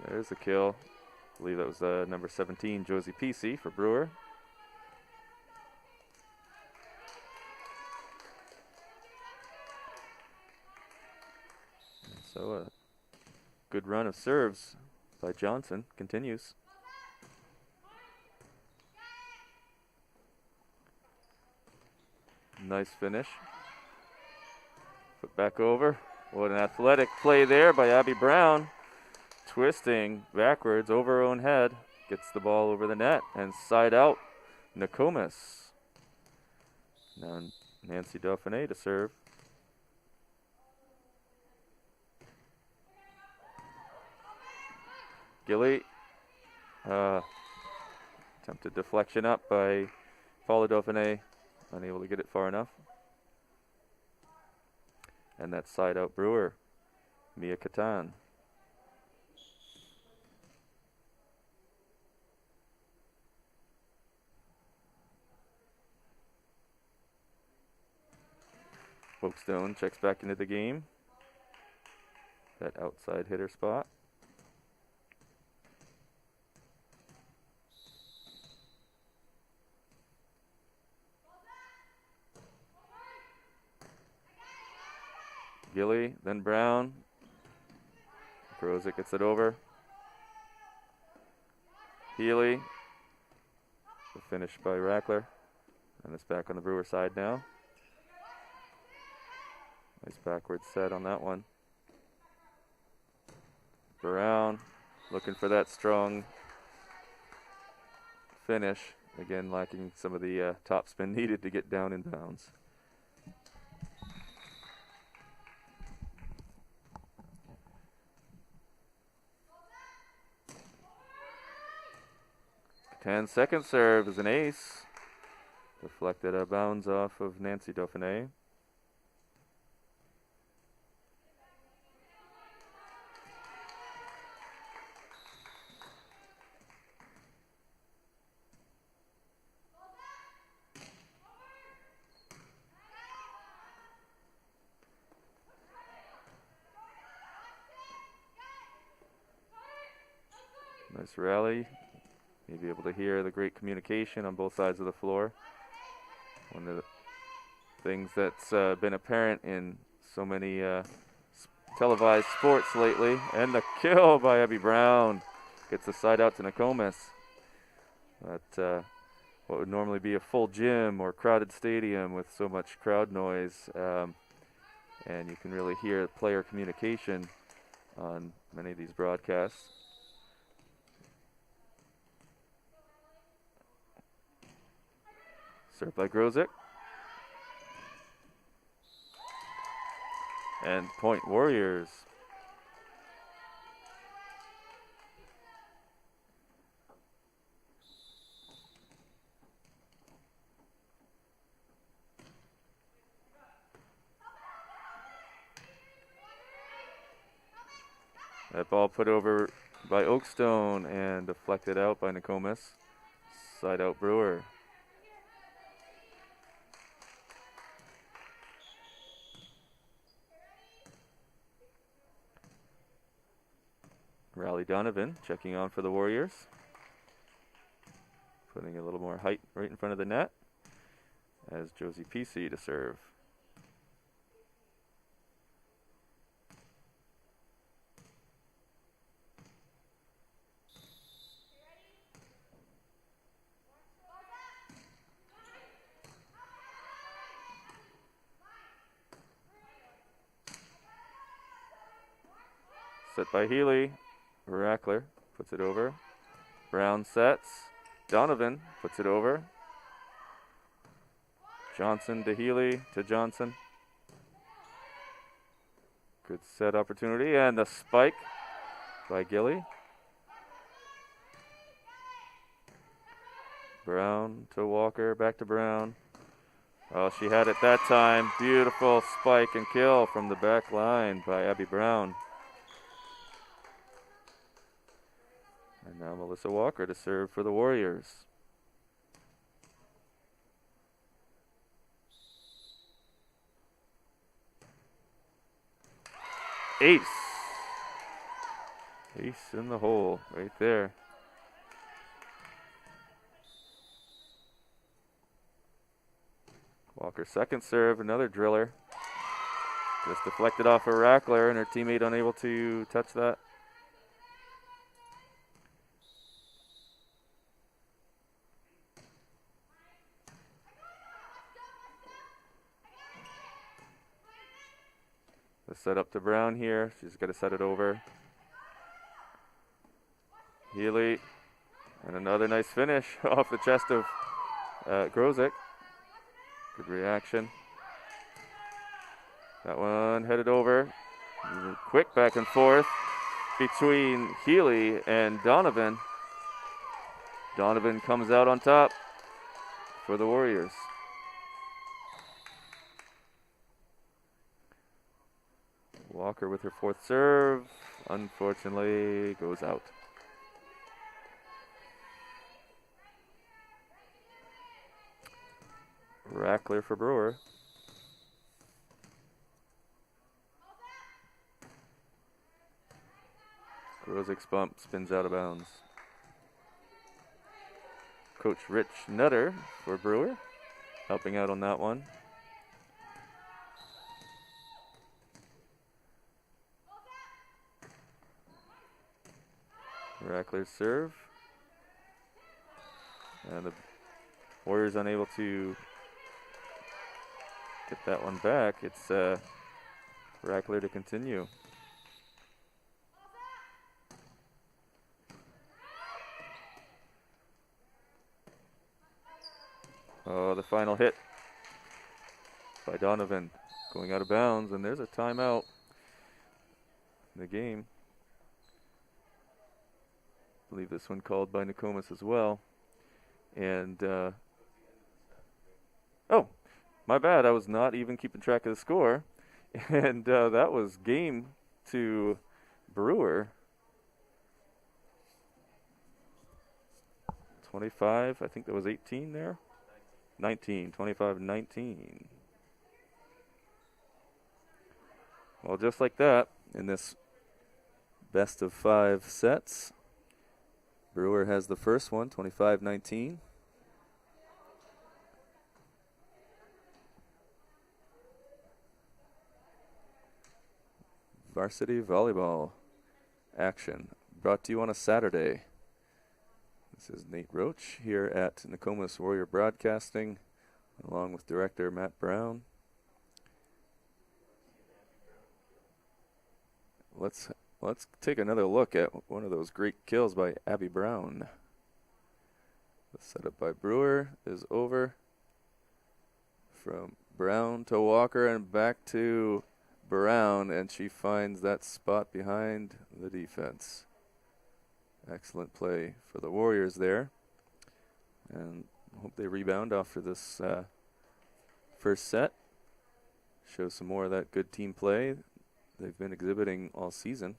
And there's the kill. I believe that was number 17, Josie Pesey for Brewer. So a good run of serves by Johnson continues. Nice finish. Put back over. What an athletic play there by Abby Brown. Twisting backwards over her own head. Gets the ball over the net and side out. Nokomis Now Nancy Dauphiné to serve. Gilly. Attempted deflection up by Paula Dauphiné. Unable to get it far enough. And that side out Brewer. Mia Catan. Folkestone checks back into the game. That outside hitter spot. Gilly, then Brown. Grozick gets it over. Healy. The finish by Rackler. And it's back on the Brewer side now. Nice backward set on that one. Brown looking for that strong finish. Again, lacking some of the top spin needed to get down in bounds. Second serve is an ace. Deflected out of bounds off of Nancy Dauphiné. Nice rally. You'll be able to hear the great communication on both sides of the floor. One of the things that's been apparent in so many televised sports lately. And the kill by Abby Brown gets the side out to Nokomis. That what would normally be a full gym or crowded stadium with so much crowd noise. And you can really hear player communication on many of these broadcasts. Served by Grozick. And point Warriors. That ball put over by Oakstone and deflected out by Nokomis. Side out Brewer. Riley Donovan checking on for the Warriors. Putting a little more height right in front of the net as Josie PC to serve. Set by Healy. Rackler puts it over. Brown sets. Donovan puts it over. Johnson to Healy to Johnson. Good set opportunity. And the spike by Gilly. Brown to Walker. Back to Brown. Oh, she had it that time. Beautiful spike and kill from the back line by Abby Brown. And now Melissa Walker to serve for the Warriors. Ace. Ace in the hole right there. Walker second serve, another driller. Just deflected off of Rackler and her teammate unable to touch that. The set up to Brown here. She's got to set it over. Healy. And another nice finish off the chest of Grozick. Good reaction. That one headed over. Quick back and forth between Healy and Donovan. Donovan comes out on top for the Warriors. Walker with her fourth serve. Unfortunately, goes out. Rackler for Brewer. Grozic's bump spins out of bounds. Coach Rich Nutter for Brewer, helping out on that one. Rackler's serve. And the Warriors unable to get that one back. It's Rackler to continue. Oh, the final hit by Donovan going out of bounds, and there's a timeout in the game. I believe this one called by Nokomis as well. And, oh, my bad. I was not even keeping track of the score. And that was game to Brewer. 25, I think that was 18 there. 19, 25-19. Well, just like that, in this best of 5 sets, Brewer has the first one, 25-19. Varsity volleyball action brought to you on a Saturday. This is Nate Roach here at Nokomis Warrior Broadcasting, along with director Matt Brown. Let's take another look at one of those great kills by Abby Brown. The setup by Brewer is over. From Brown to Walker and back to Brown, and she finds that spot behind the defense. Excellent play for the Warriors there. And hope they rebound after this first set. Show some more of that good team play they've been exhibiting all season.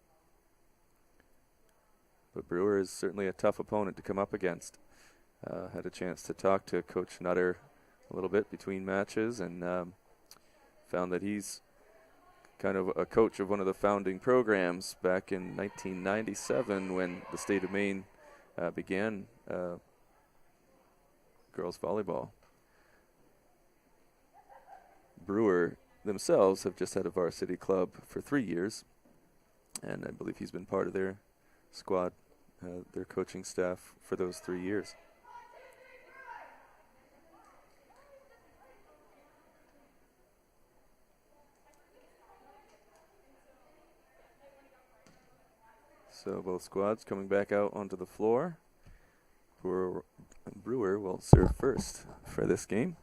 But Brewer is certainly a tough opponent to come up against. Had a chance to talk to Coach Nutter a little bit between matches, and found that he's kind of a coach of one of the founding programs back in 1997 when the state of Maine began girls volleyball. Brewer themselves have just had a varsity club for 3 years, and I believe he's been part of their squad, their coaching staff for those 3 years. So both squads coming back out onto the floor. Brewer will serve first for this game.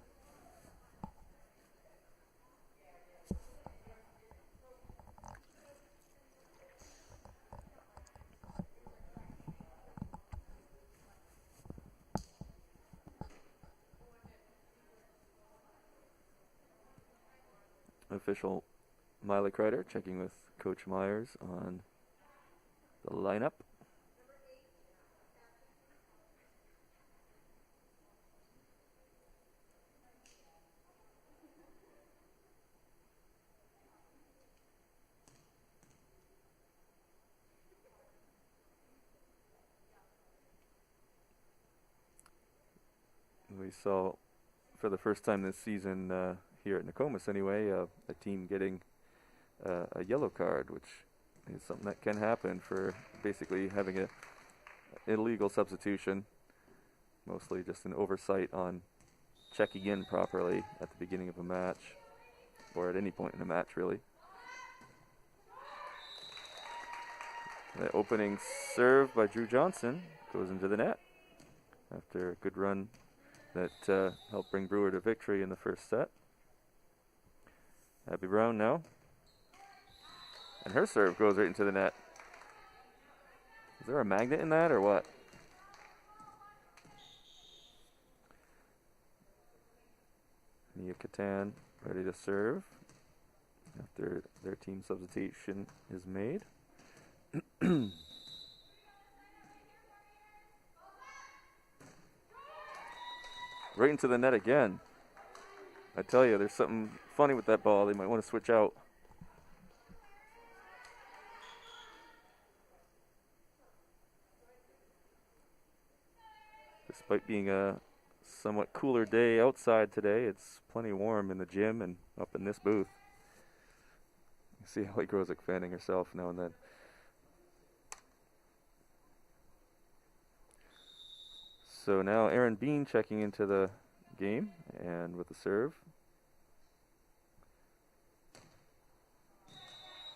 Official Miley Kreider checking with Coach Myers on the lineup. We saw for the first time this season here at Nokomis anyway, a team getting a yellow card, which is something that can happen for basically having a illegal substitution, mostly just an oversight on checking in properly at the beginning of a match, or at any point in a match really. The opening serve by Drew Johnson goes into the net after a good run that helped bring Brewer to victory in the first set. Abby Brown now. And her serve goes right into the net. Is there a magnet in that or what? Nia Catan ready to serve after their team substitution is made. Right into the net again. I tell you, there's something funny with that ball. They might want to switch out. Despite being a somewhat cooler day outside today, it's plenty warm in the gym and up in this booth. You see Ellie Grosick fanning herself now and then. So now Erin Bean checking into the game and with the serve.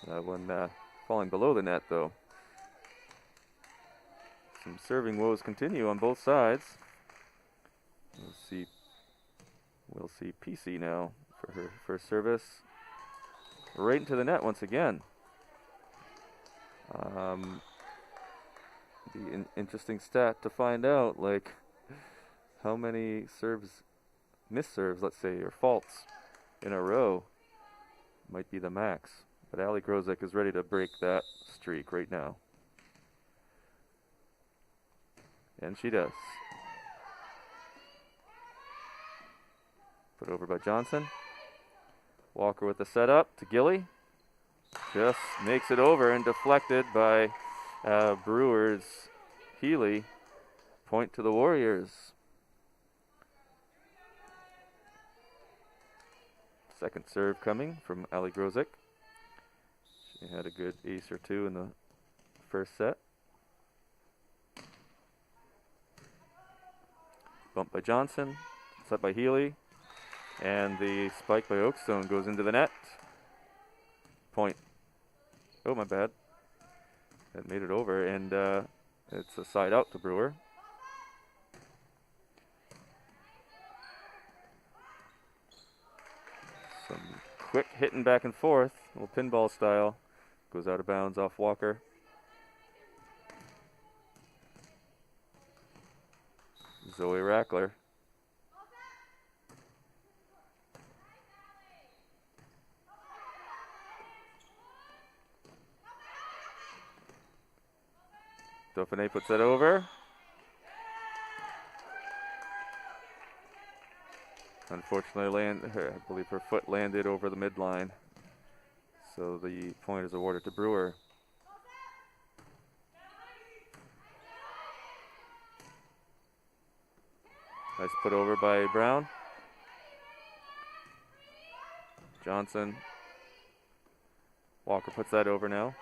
That one falling below the net though. Some serving woes continue on both sides. We'll see PC now for her first service. Right into the net once again. Be an interesting stat to find out, like how many serves, missed serves, let's say, or faults in a row might be the max. But Allie Grosick is ready to break that streak right now. And she does. Put over by Johnson. Walker with the setup to Gilly. Just makes it over and deflected by Brewer's Healy. Point to the Warriors. Second serve coming from Allie Grosick. She had a good ace or two in the first set. Bump by Johnson, set by Healy, and the spike by Oakstone goes into the net. Point. Oh, my bad. That made it over, and it's a side out to Brewer. Some quick hitting back and forth, a little pinball style. Goes out of bounds off Walker. Zoe Rackler. Dauphiné puts that over. Unfortunately, I believe her foot landed over the midline. So the point is awarded to Brewer. Nice put over by Brown. Johnson. Walker puts that over now.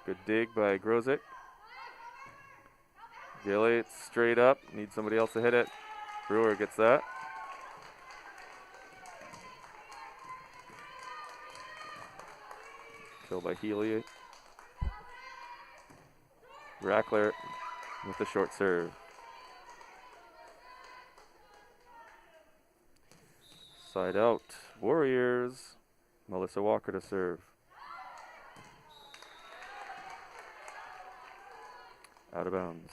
Good dig by Grosick. Gilly, it's straight up. Needs somebody else to hit it. Brewer gets that. Kill by Healy. Rackler with the short serve. Side out. Warriors. Melissa Walker to serve. Out of bounds.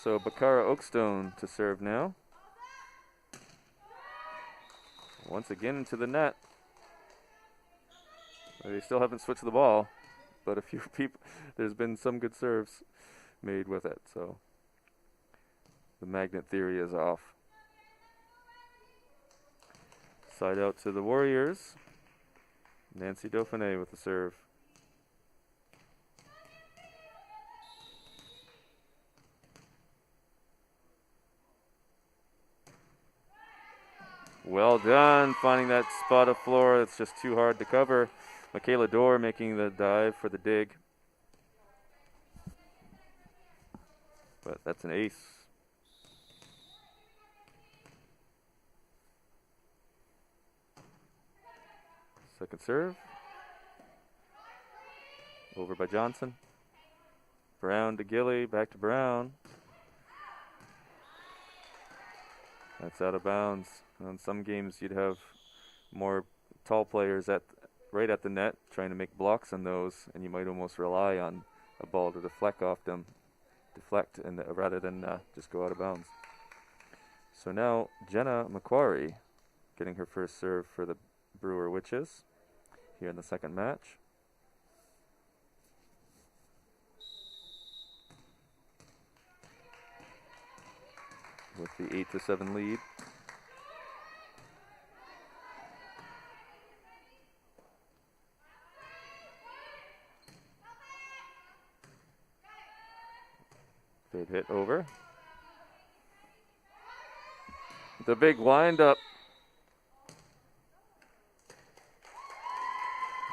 So Bakara Oakstone to serve now. Once again into the net. They still haven't switched the ball, but a few people, there's been some good serves made with it, so the magnet theory is off. Side out to the Warriors. Nancy Dauphiné with the serve. Well done, finding that spot of floor that's just too hard to cover. Michaela Dorr making the dive for the dig. But that's an ace. Second serve. Over by Johnson. Brown to Gilly, back to Brown. That's out of bounds. On some games you'd have more tall players right at the net trying to make blocks on those, and you might almost rely on a ball to deflect and rather than just go out of bounds. So now Jenna Macquarie getting her first serve for the Brewer Witches here in the second match. With the 8-7 lead. Third hit over. The big wind up.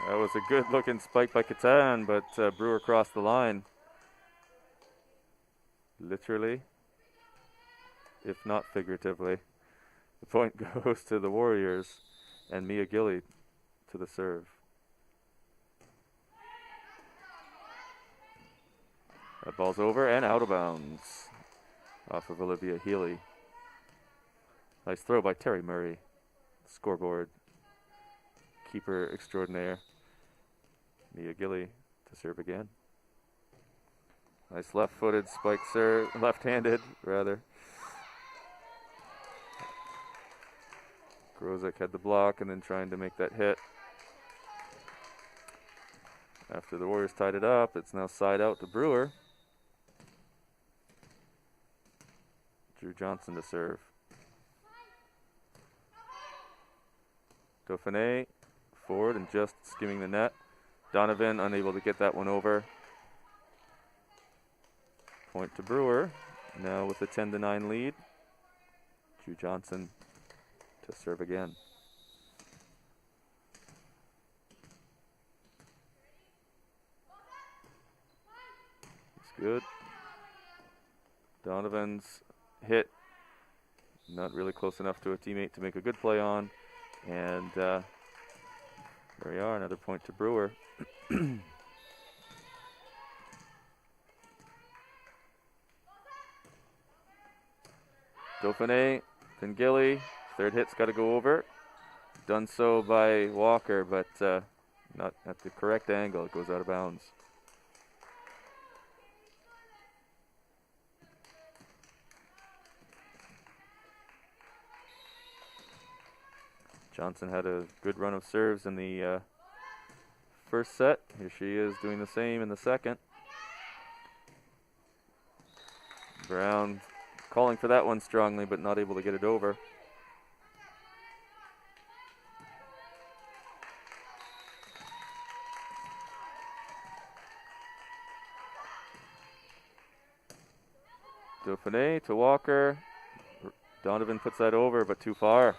That was a good looking spike by Catan, but Brewer crossed the line. Literally, if not figuratively. The point goes to the Warriors and Mia Gilly to the serve. That ball's over and out of bounds off of Olivia Healy. Nice throw by Terry Murray. Scoreboard. Keeper extraordinaire. Mia Gilly to serve again. Nice left-footed spike serve, left-handed rather. Grozek had the block and then trying to make that hit. After the Warriors tied it up, it's now side out to Brewer. Drew Johnson to serve. Dauphiné forward and just skimming the net. Donovan unable to get that one over. Point to Brewer. Now with a 10-9 lead. Drew Johnson to serve again. It's good. Donovan's hit, not really close enough to a teammate to make a good play on. And there we are, another point to Brewer. Dauphiné, then Gilly. Third hit's got to go over. Done so by Walker, but not at the correct angle. It goes out of bounds. Johnson had a good run of serves in the first set. Here she is doing the same in the second. Brown calling for that one strongly, but not able to get it over. Dauphiné to Walker. Donovan puts that over, but too far.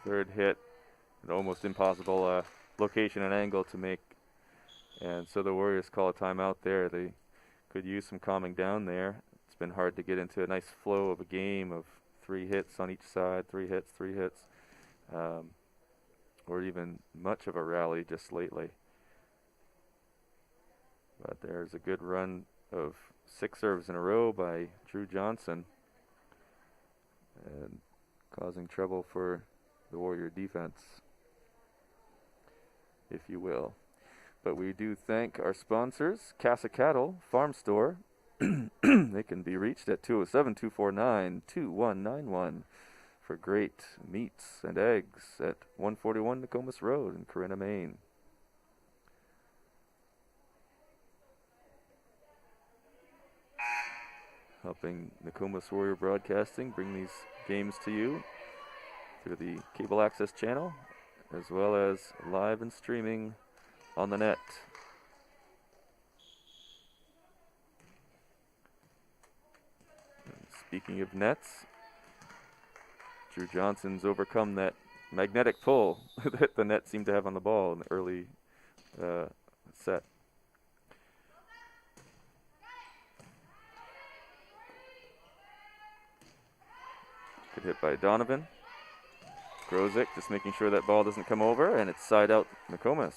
Third hit, an almost impossible location and angle to make. And so the Warriors call a timeout there. They could use some calming down there. It's been hard to get into a nice flow of a game of 3 hits on each side, 3 hits, or even much of a rally just lately. But there's a good run of 6 serves in a row by Drew Johnson, and causing trouble for the Warrior defense, if you will. But we do thank our sponsors, Casa Cattle Farm Store. They can be reached at 207-249-2191 for great meats and eggs at 141 Nokomis Road in Corinna, Maine. Helping Nokomis Warrior Broadcasting bring these games to you through the cable access channel, as well as live and streaming on the net. And speaking of nets, Drew Johnson's overcome that magnetic pull that the net seemed to have on the ball in the early set. Good hit by Donovan. Grozick just making sure that ball doesn't come over, and it's side out Nokomis.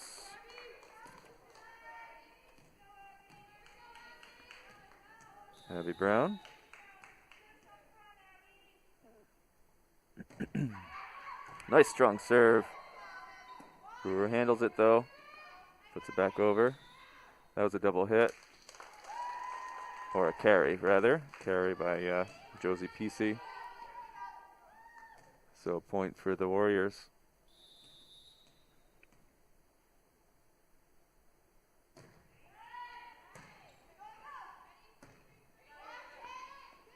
Abby Brown. Nice strong serve. Brewer handles it though. Puts it back over. That was a double hit. Or a carry, rather. Carry by Josie PC. So point for the Warriors.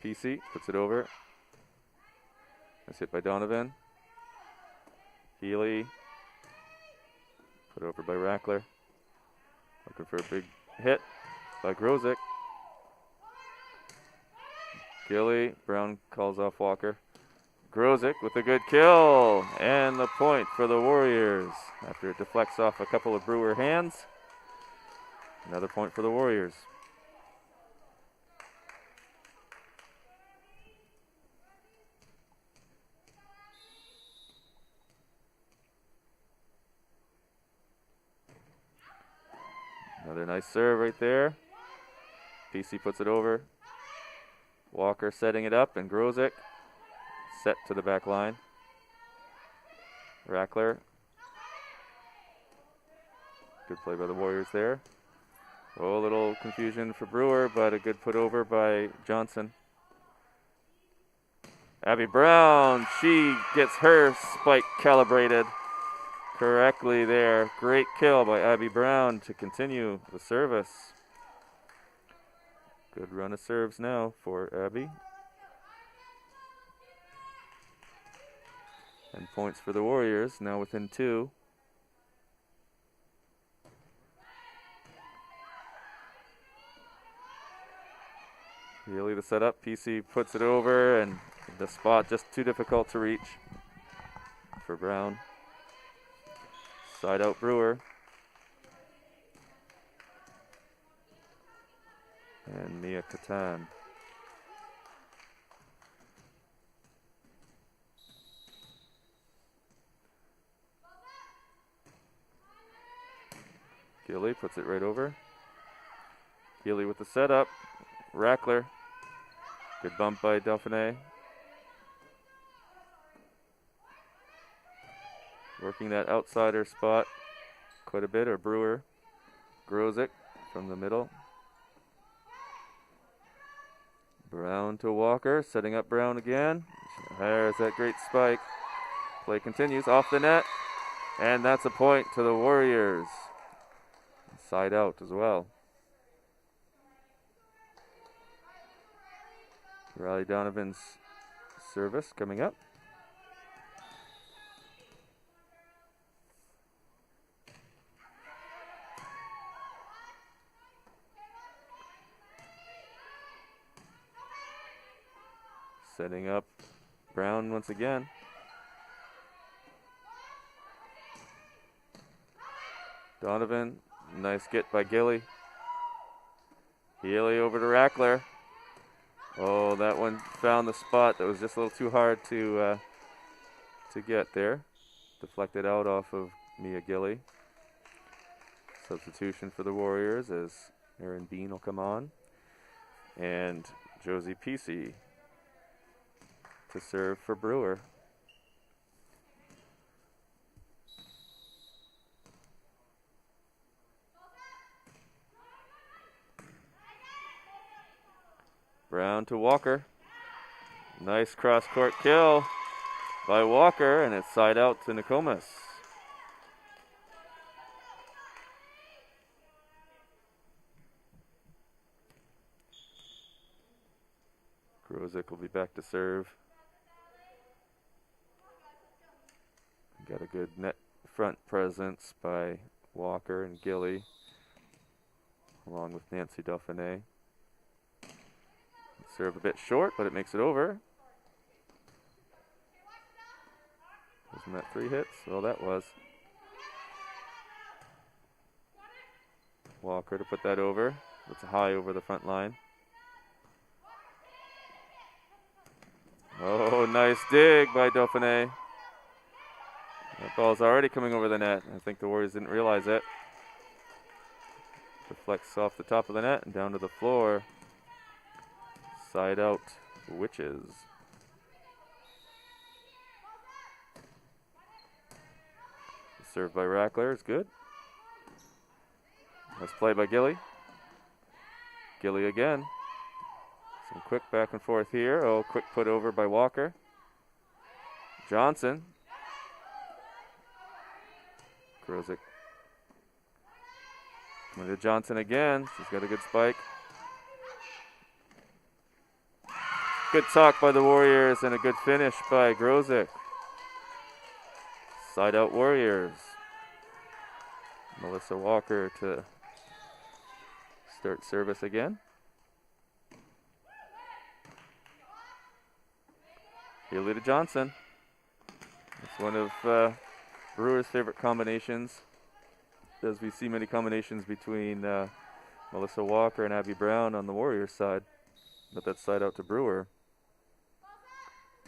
PC puts it over. That's hit by Donovan. Healy. Put over by Rackler. Looking for a big hit by Grozick. Gilly. Brown calls off Walker. Grozick with a good kill. And the point for the Warriors. After it deflects off a couple of Brewer hands. Another point for the Warriors. Another nice serve right there. PC puts it over. Walker setting it up, and Grozick set to the back line. Rackler. Good play by the Warriors there. Oh, a little confusion for Brewer, but a good put over by Johnson. Abby Brown, she gets her spike calibrated correctly there. Great kill by Abby Brown to continue the service. Good run of serves now for Abby. And points for the Warriors, now within 2. Really the setup. PC puts it over, and the spot just too difficult to reach for Brown. Side out Brewer. And Mia Katan. Gilly puts it right over. Gilly with the setup. Rackler. Good bump by Dauphiné. Working that outsider spot quite a bit, or Brewer. Grozick from the middle. Brown to Walker, setting up Brown again. There's that great spike. Play continues, off the net. And that's a point to the Warriors. Side out as well. Riley Donovan's service coming up. Setting up Brown once again. Donovan, nice get by Gilly. Healy over to Rackler. Oh, that one found the spot. That was just a little too hard to get there. Deflected out off of Mia Gilly. Substitution for the Warriors as Erin Bean will come on. And Josie PC to serve for Brewer. Brown to Walker. Nice cross-court kill by Walker, and it's side out to Nokomis. Grozick will be back to serve. Got a good net front presence by Walker and Gilly, along with Nancy Dauphiné. Serve a bit short, but it makes it over. Wasn't that 3 hits? Well, that was. Walker to put that over. It's high over the front line. Oh, nice dig by Dauphiné. That ball's already coming over the net. I think the Warriors didn't realize it. Deflects off the top of the net and down to the floor. Side out, Witches. Served by Rackler is good. Nice play by Gilly. Gilly again. Some quick back and forth here. Oh, quick put over by Walker. Johnson. Grozic. Coming to Johnson again. She's got a good spike. Good talk by the Warriors and a good finish by Grozic. Side out Warriors. Melissa Walker to start service again. Haley to Johnson. It's one of Brewer's favorite combinations. As we see many combinations between Melissa Walker and Abby Brown on the Warriors side. But that side out to Brewer.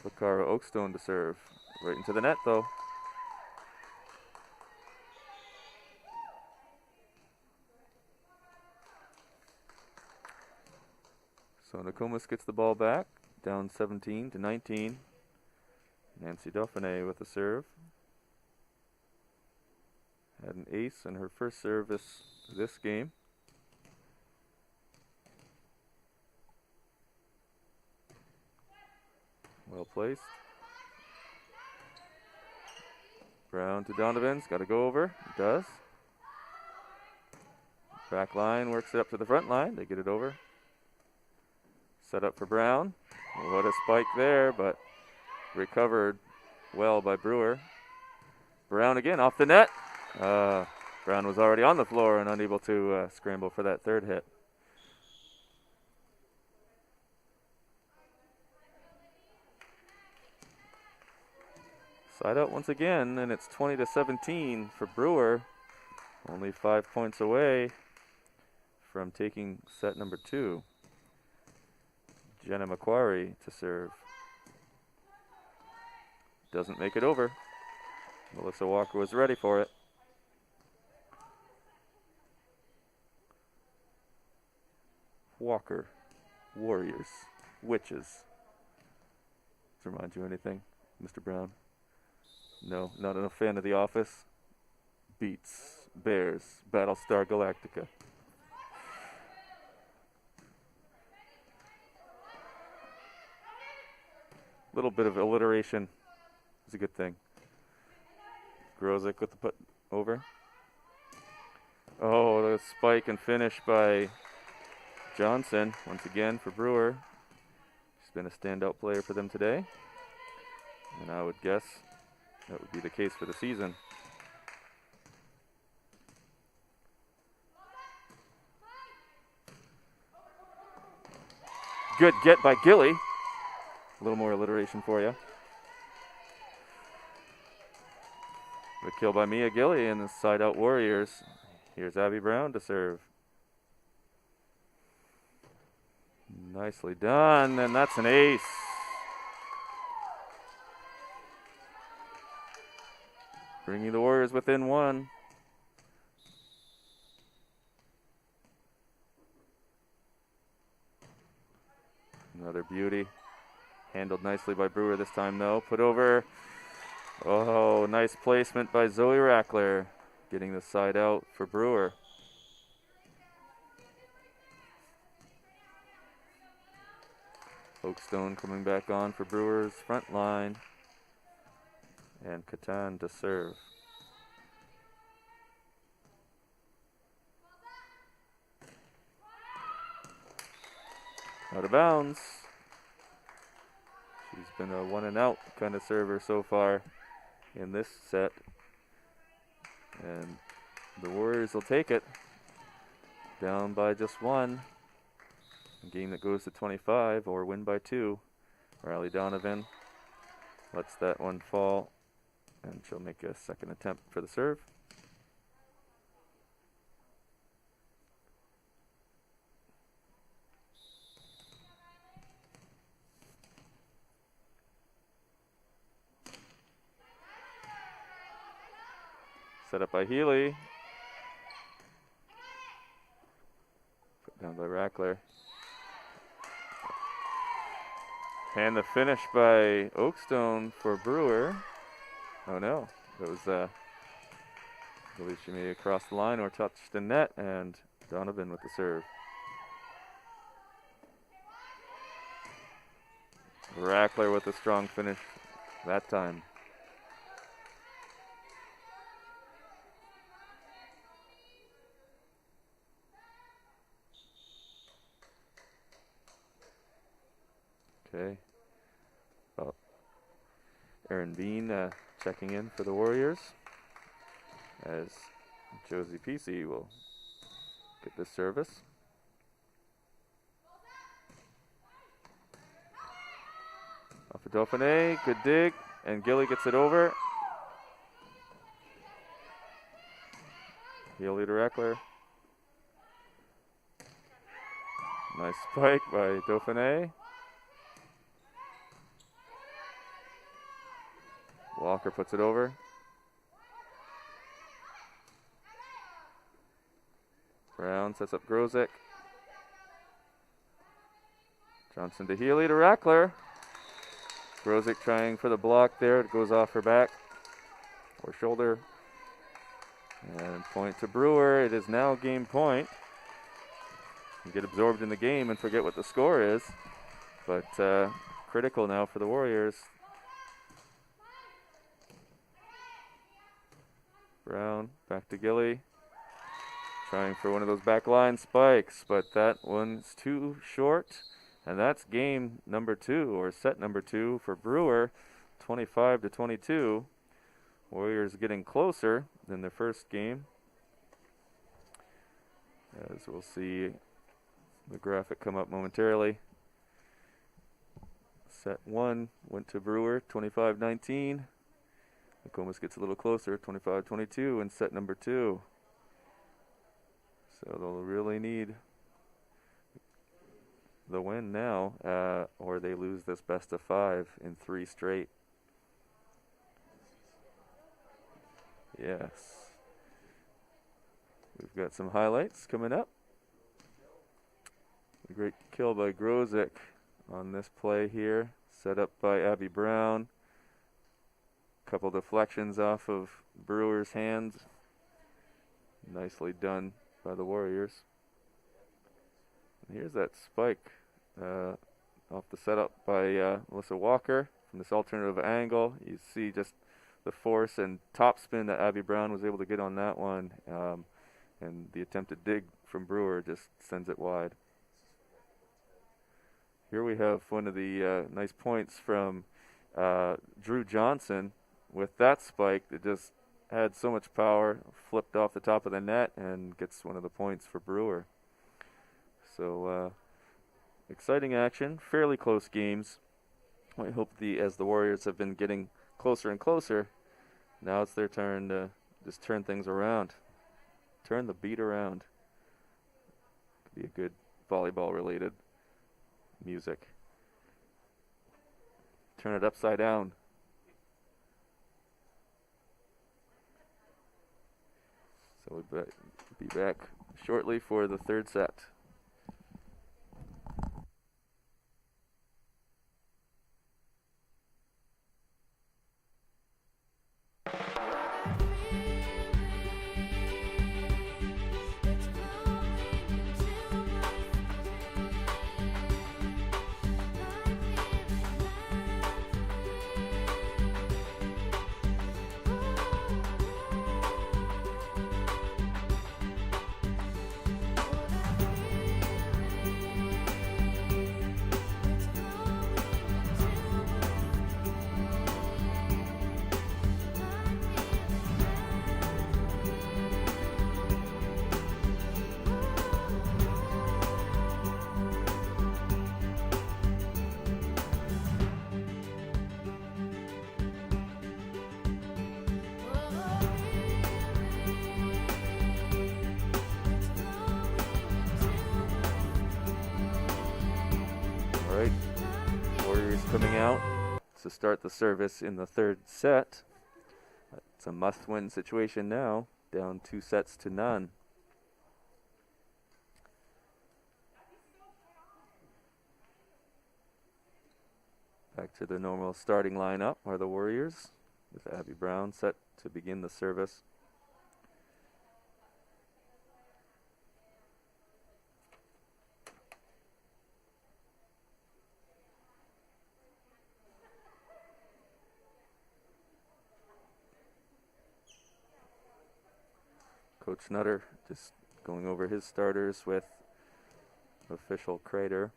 Lakara Oakstone to serve. Right into the net though. So Nokomis gets the ball back, down 17-19. Nancy Dauphiné with the serve. Had an ace in her first service this game. Well placed. Brown to Donovan's, got to go over, it does. Back line works it up to the front line, they get it over. Set up for Brown. What a spike there, but recovered well by Brewer. Brown again off the net. Brown was already on the floor and unable to scramble for that third hit. Side out once again, and it's 20-17 for Brewer. Only 5 points away from taking set number 2. Jenna Macquarie to serve. Doesn't make it over. Melissa Walker was ready for it. Walker, Warriors, Witches. Does it remind you anything, Mr. Brown? No, not enough fan of The Office. Beats, Bears, Battlestar Galactica. Little bit of alliteration is a good thing. Grozic with the put over. Oh, the spike and finish by Johnson once again for Brewer. She's been a standout player for them today. And I would guess that would be the case for the season. Good get by Gilly. A little more alliteration for you. The kill by Mia Gilly and the side out Warriors. Here's Abby Brown to serve. Nicely done, and that's an ace. Bringing the Warriors within 1. Another beauty. Handled nicely by Brewer this time, though. Put over. Oh, nice placement by Zoe Rackler. Getting the side out for Brewer. Oakstone coming back on for Brewer's front line. And Catan to serve. Out of bounds. She's been a one and out kind of server so far in this set. And the Warriors will take it. Down by just 1. A game that goes to 25 or win by 2. Riley Donovan lets that one fall. And she'll make a second attempt for the serve. Set up by Healy. Put down by Rackler. And the finish by Oakstone for Brewer. Oh no, that was, I believe she may have crossed the line or touched the net, and Donovan with the serve. Rackler with a strong finish that time. Okay. Well, Aaron Bean checking in for the Warriors as Josie Pesey will get this service. Off of Dauphiné, good dig, and Gilly gets it over. Healy to Reckler. Nice spike by Dauphiné. Walker puts it over. Brown sets up Grozek. Johnson to Healy to Rackler. Grozek trying for the block there. It goes off her back or shoulder. And point to Brewer. It is now game point. You get absorbed in the game and forget what the score is. But critical now for the Warriors. Brown back to Gilly. Trying for one of those backline spikes, but that one's too short. And that's game number 2, or set number 2 for Brewer, 25-22. Warriors getting closer than their first game. As we'll see the graphic come up momentarily. Set 1 went to Brewer, 25-19. Nokomis gets a little closer, 25-22 in set number 2. So they'll really need the win now, or they lose this best of 5 in 3 straight. Yes. We've got some highlights coming up. A great kill by Grozek on this play here, set up by Abby Brown. Couple deflections off of Brewer's hands. Nicely done by the Warriors. And here's that spike off the setup by Melissa Walker from this alternative angle. You see just the force and top spin that Abby Brown was able to get on that one. And the attempted dig from Brewer just sends it wide. Here we have one of the nice points from Drew Johnson. With that spike, it just had so much power, flipped off the top of the net, and gets one of the points for Brewer. So exciting action, fairly close games. I hope as the Warriors have been getting closer and closer, now it's their turn to just turn things around. Turn the beat around. Could be a good volleyball-related music. Turn it upside down. So we'll be back shortly for the third set. Warriors coming out to start the service in the third set. It's a must-win situation now, down 2-0. Back to the normal starting lineup are the Warriors, with Abby Brown set to begin the service. Coach Nutter just going over his starters with official Crater.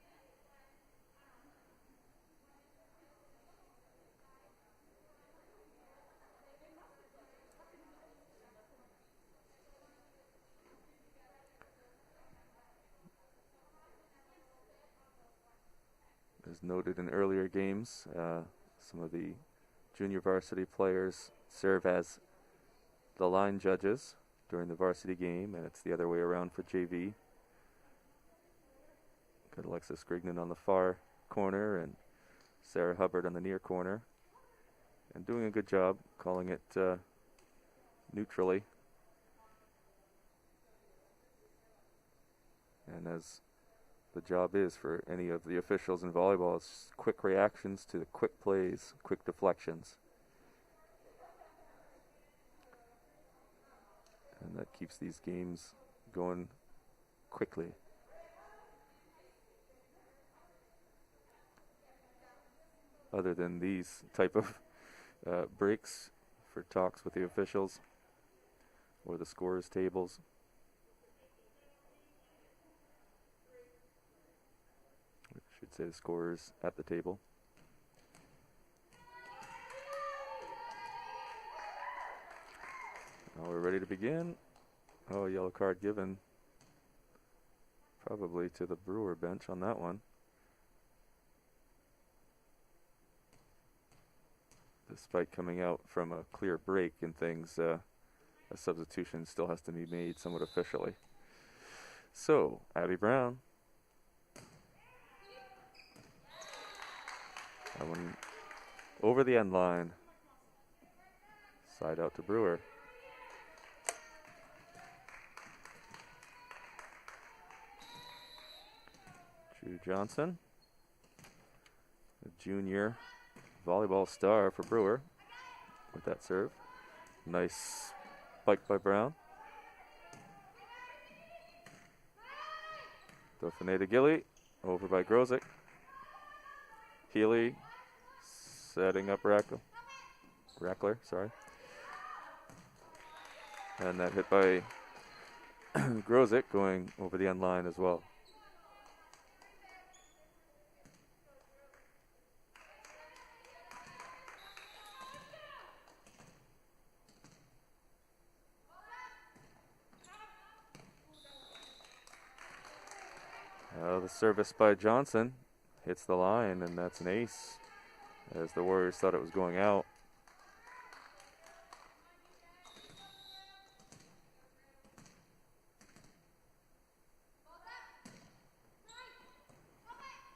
As noted in earlier games, some of the junior varsity players serve as the line judges during the varsity game, and it's the other way around for JV. Got Alexis Grignan on the far corner and Sarah Hubbard on the near corner, and doing a good job calling it neutrally. And as the job is for any of the officials in volleyball, it's quick reactions to the quick plays, quick deflections. And that keeps these games going quickly. Other than these type of breaks for talks with the officials or the scorers tables. I should say the scorers at the table. Now we're ready to begin. Oh, yellow card given probably to the Brewer bench on that one. Despite coming out from a clear break and things, a substitution still has to be made somewhat officially. So, Abby Brown. That one over the end line. Side out to Brewer. Drew Johnson, a junior volleyball star for Brewer with that serve. Nice spike by Brown. Dauphiné to Gilly, over by Grozick. Healy setting up Rackler, sorry. And that hit by Grozick going over the end line as well. The service by Johnson hits the line, and that's an ace, as the Warriors thought it was going out.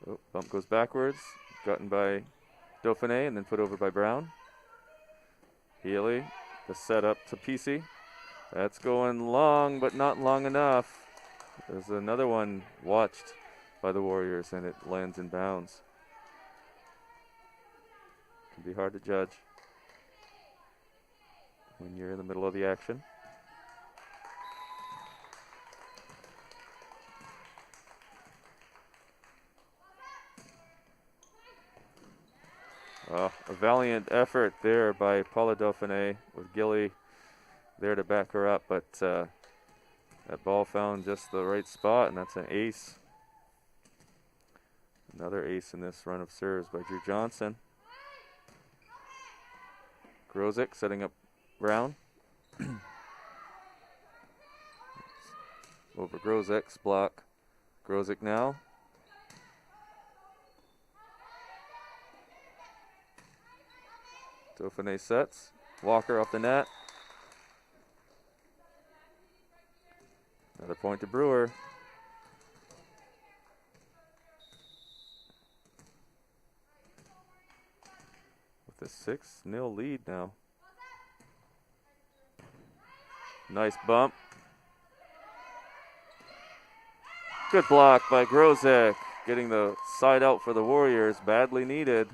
Oh, bump goes backwards, gotten by Dauphiné and then put over by Brown. Healy, the setup to PC. That's going long, but not long enough. There's another one watched by the Warriors, and it lands in bounds. Can be hard to judge when you're in the middle of the action. A valiant effort there by Paula Dauphiné with Gilly there to back her up, but that ball found just the right spot, and that's an ace. Another ace in this run of serves by Drew Johnson. Grozick setting up Brown. Over Grozick's block. Grozick now. Dauphiné sets. Walker off the net. Another point to Brewer. With a 6-0 lead now. Nice bump. Good block by Grozek. Getting the side out for the Warriors. Badly needed.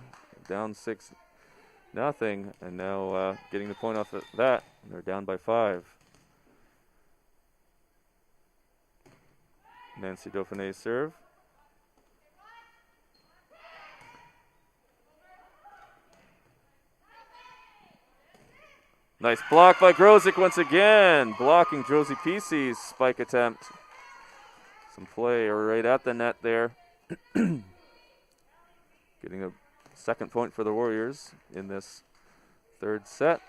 Down 6-0. And now getting the point off of that. They're down by 5. Nancy Dauphiné serve. Nice block by Grozek once again. Blocking Josie Pesey's spike attempt. Some play right at the net there. Getting a second point for the Warriors in this third set.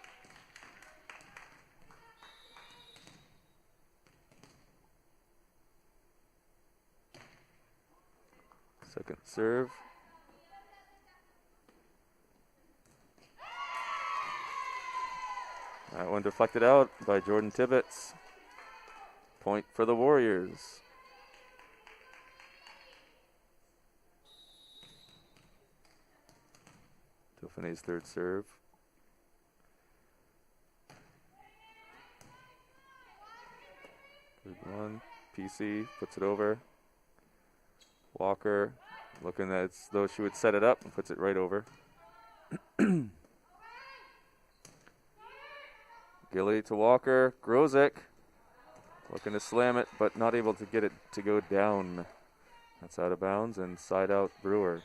Second serve. That one deflected out by Jordan Tibbetts. Point for the Warriors. Dauphiné's third serve. Good one. PC puts it over. Walker looking as though she would set it up and puts it right over. Gilly to Walker. Grozek looking to slam it, but not able to get it to go down. That's out of bounds and side out Brewer.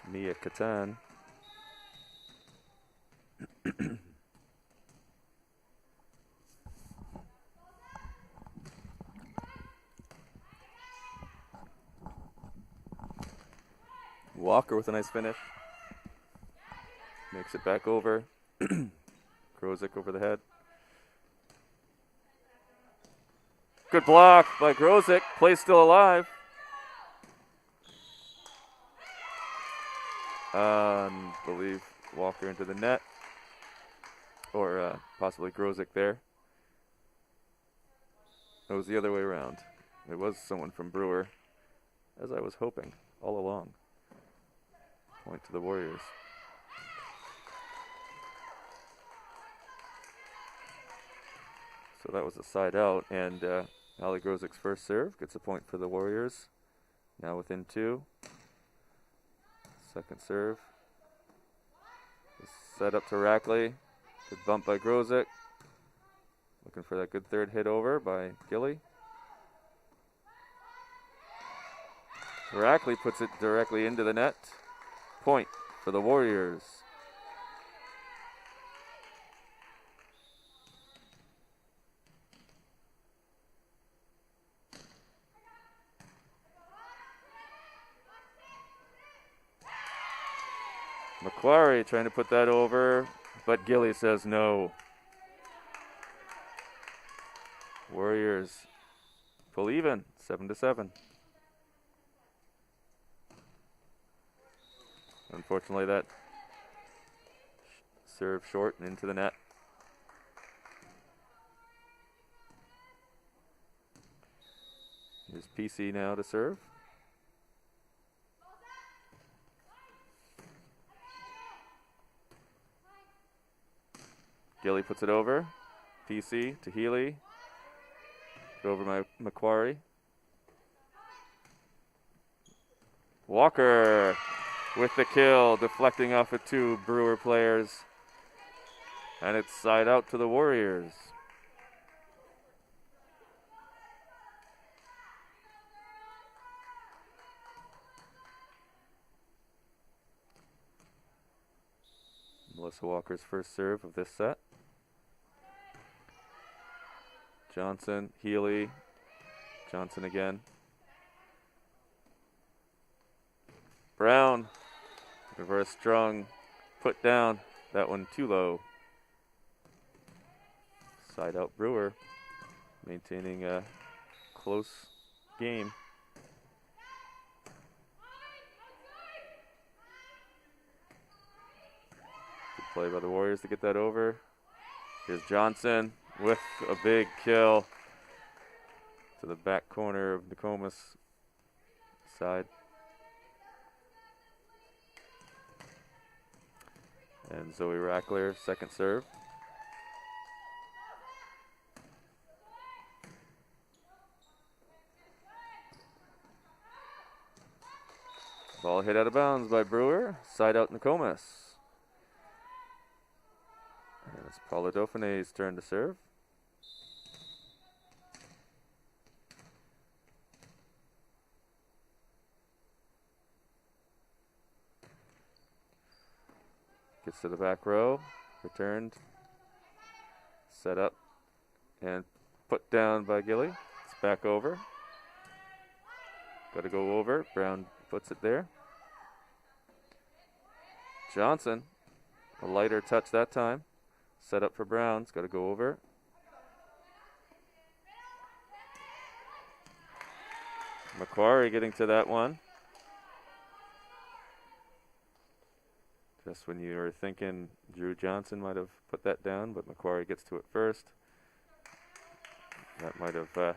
Mia Katan. Walker with a nice finish. Makes it back over. Grozek over the head. Good block by Grozek. Play still alive. Believe Walker into the net. Or possibly Grozek there. It was the other way around. It was someone from Brewer, as I was hoping all along. Point to the Warriors. So that was a side out, and Ali Grozek's first serve gets a point for the Warriors. Now within 2. Second serve. Set up to Rackley. Good bump by Grozek. Looking for that good third hit over by Gilly. Rackley puts it directly into the net. Point for the Warriors. Macquarie trying to put that over, but Gilly says no. Warriors pull even, 7-7. Unfortunately, that serve short and into the net. Here's PC now to serve. Gilly puts it over. PC to Healy. Over by Macquarie. Walker with the kill, deflecting off of 2 Brewer players. And it's side out to the Warriors. Melissa Walker's first serve of this set. Johnson, Healy, Johnson again. Brown, reverse strung, put down. That one too low. Side out Brewer, maintaining a close game. Good play by the Warriors to get that over. Here's Johnson with a big kill to the back corner of Nokomis side. And Zoe Rackler, second serve. Ball hit out of bounds by Brewer. Side out Nokomis. And it's Paula Dauphinet's turn to serve. Gets to the back row. Returned. Set up. And put down by Gilly. It's back over. Got to go over. Brown puts it there. Johnson, a lighter touch that time. Set up for Brown. It's got to go over. Macquarie getting to that one. Just when you were thinking Drew Johnson might have put that down, but Macquarie gets to it first. That might have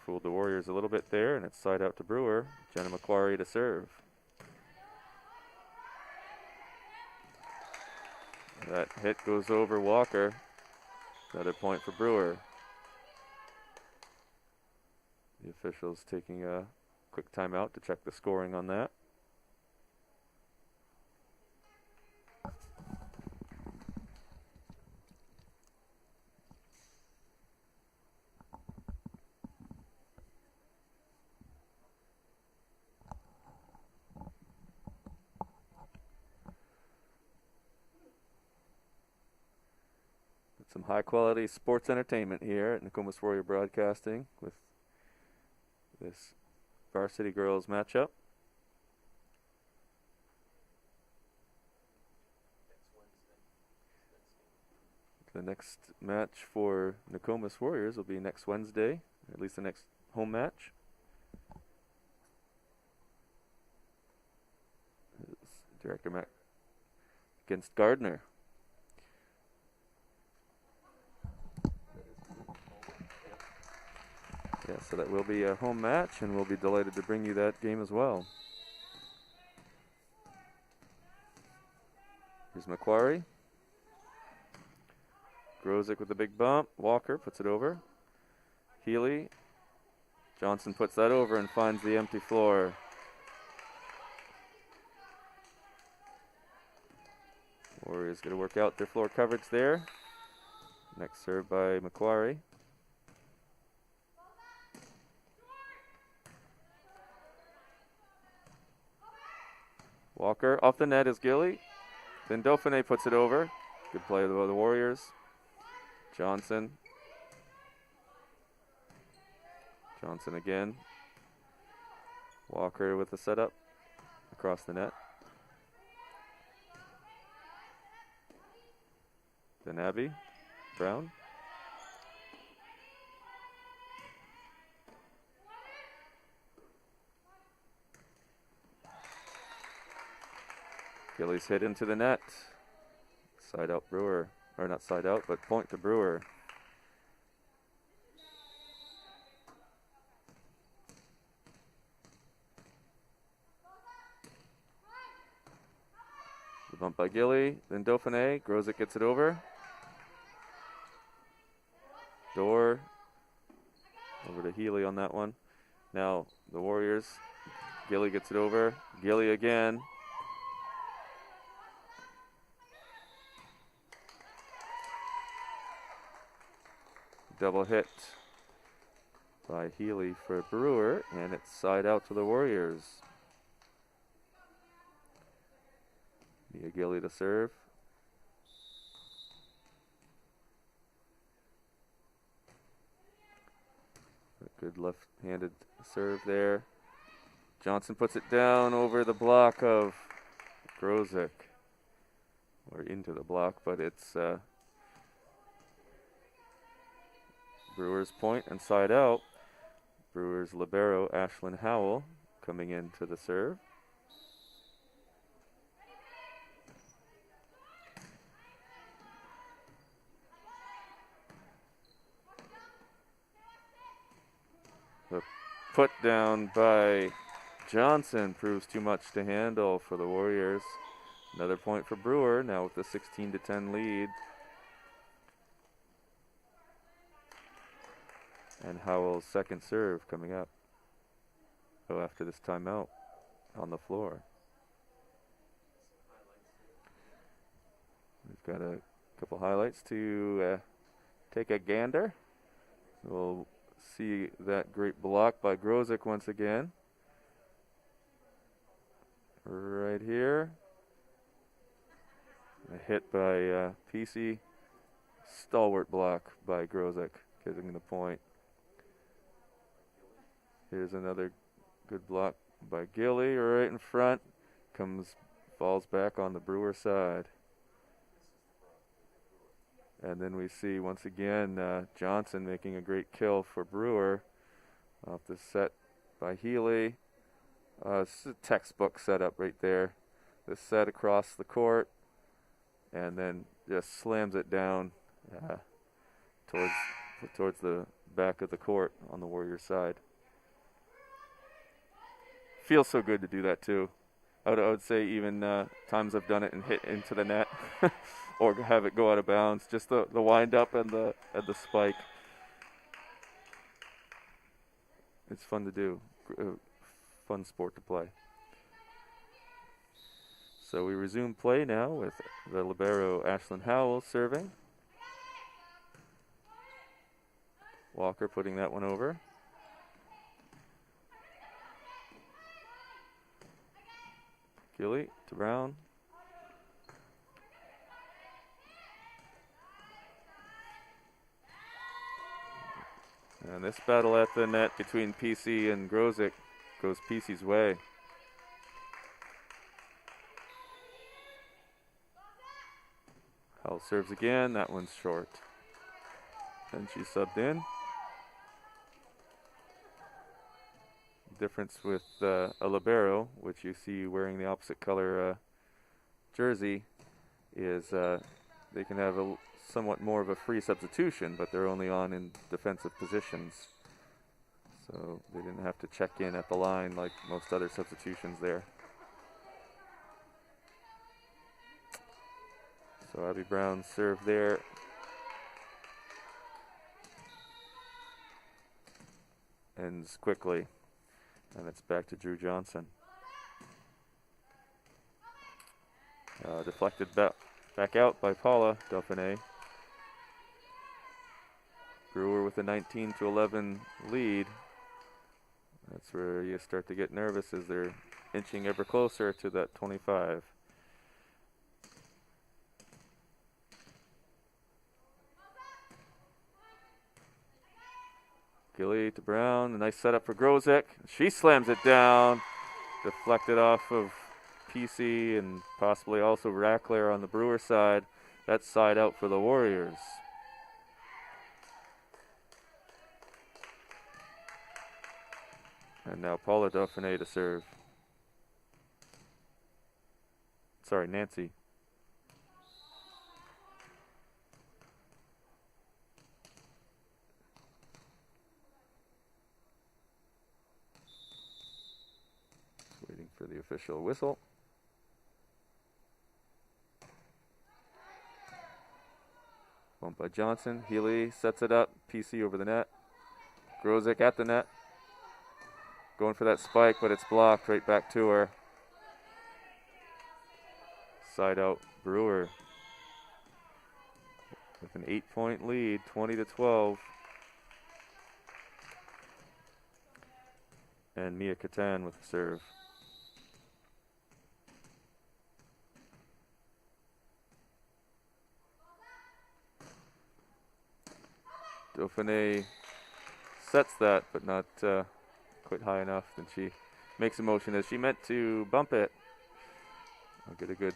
fooled the Warriors a little bit there, and it's side out to Brewer. Jenna Macquarie to serve. That hit goes over Walker. Another point for Brewer. The officials taking a quick timeout to check the scoring on that. Some high quality sports entertainment here at Nokomis Warrior Broadcasting with this Varsity girls matchup. The next match for Nokomis Warriors will be next Wednesday, or at least the next home match. Director Mac against Gardner. Yeah, so that will be a home match, and we'll be delighted to bring you that game as well. Here's Macquarie. Grozick with the big bump. Walker puts it over. Healy. Johnson puts that over and finds the empty floor. Warriors going to work out their floor coverage there. Next serve by Macquarie. Walker off the net is Gilly. Then Dauphiné puts it over. Good play by the Warriors. Johnson. Johnson again. Walker with the setup across the net. Then Abby. Brown. Gilly's hit into the net. Side out Brewer. Or not side out, but point to Brewer. The bump by Gilly. Then Dauphiné. Grozick gets it over. Door. Over to Healy on that one. Now the Warriors. Gilly gets it over. Gilly again. Double hit by Healy for Brewer, and it's side out to the Warriors. Mia Gilly to serve. A good left-handed serve there. Johnson puts it down over the block of Grozick. Or into the block, but it's Brewers point and side out. Brewers libero Ashlyn Howell coming into the serve. The put down by Johnson proves too much to handle for the Warriors. Another point for Brewer, now with the 16-10 lead. And Howell's second serve coming up. Oh, after this timeout on the floor. We've got a couple highlights to take a gander. We'll see that great block by Grozek once again. Right here. A hit by PC. Stalwart block by Grozek, getting the point. Here's another good block by Gilly right in front. Falls back on the Brewer side. And then we see once again Johnson making a great kill for Brewer off the set by Healy. It's a textbook setup right there. The set across the court, and then just slams it down towards the back of the court on the Warriors side. Feels so good to do that too. I would say even times I've done it and hit into the net or have it go out of bounds. Just the wind up and the spike. It's fun to do. Fun sport to play. So we resume play now with the libero Ashlyn Howell serving. Walker putting that one over. Gilly to Brown. And this battle at the net between PC and Grozek goes PC's way. Howell serves again. That one's short. And she subbed in. Difference with a libero, which you see wearing the opposite color jersey, is they can have a somewhat more of a free substitution, but they're only on in defensive positions. So they didn't have to check in at the line like most other substitutions there. So Abby Brown served there. Ends quickly. And it's back to Drew Johnson. Deflected back out by Paula Dauphiné. Brewer with a 19-11 lead. That's where you start to get nervous as they're inching ever closer to that 25. Gilly to Brown, a nice setup for Grozek. She slams it down, deflected off of PC and possibly also Rackler on the Brewer side. That's side out for the Warriors. And now Paula Dauphiné to serve. Sorry, Nancy. Waiting for the official whistle. Bump by Johnson. Healy sets it up. PC over the net. Grozek at the net. Going for that spike, but it's blocked right back to her. Side out Brewer with an 8-point lead, 20-12. And Mia Catan with the serve. Dauphiné sets that, but not quite high enough. Then she makes a motion as she meant to bump it. I'll get a good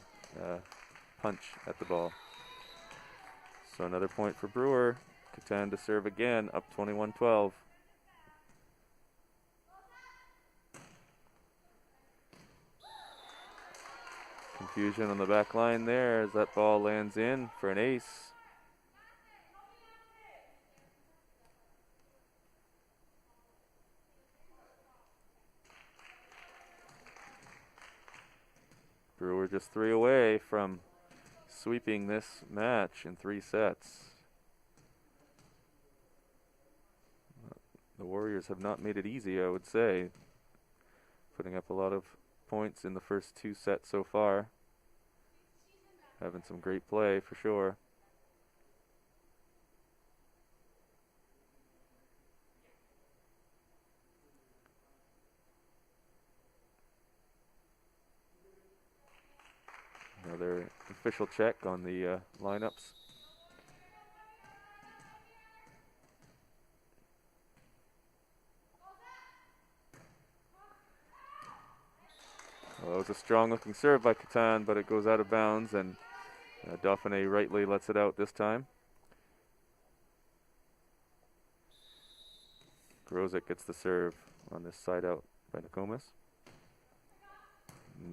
punch at the ball. So another point for Brewer. Catan to serve again, up 21-12. Confusion on the back line there as that ball lands in for an ace. Brewer just 3 away from sweeping this match in 3 sets. The Warriors have not made it easy, I would say. Putting up a lot of points in the first 2 sets so far. Having some great play for sure. Another official check on the lineups. Well, that was a strong-looking serve by Catan, but it goes out of bounds, and Dauphiné rightly lets it out this time. Grozek gets the serve on this side out by Nokomis.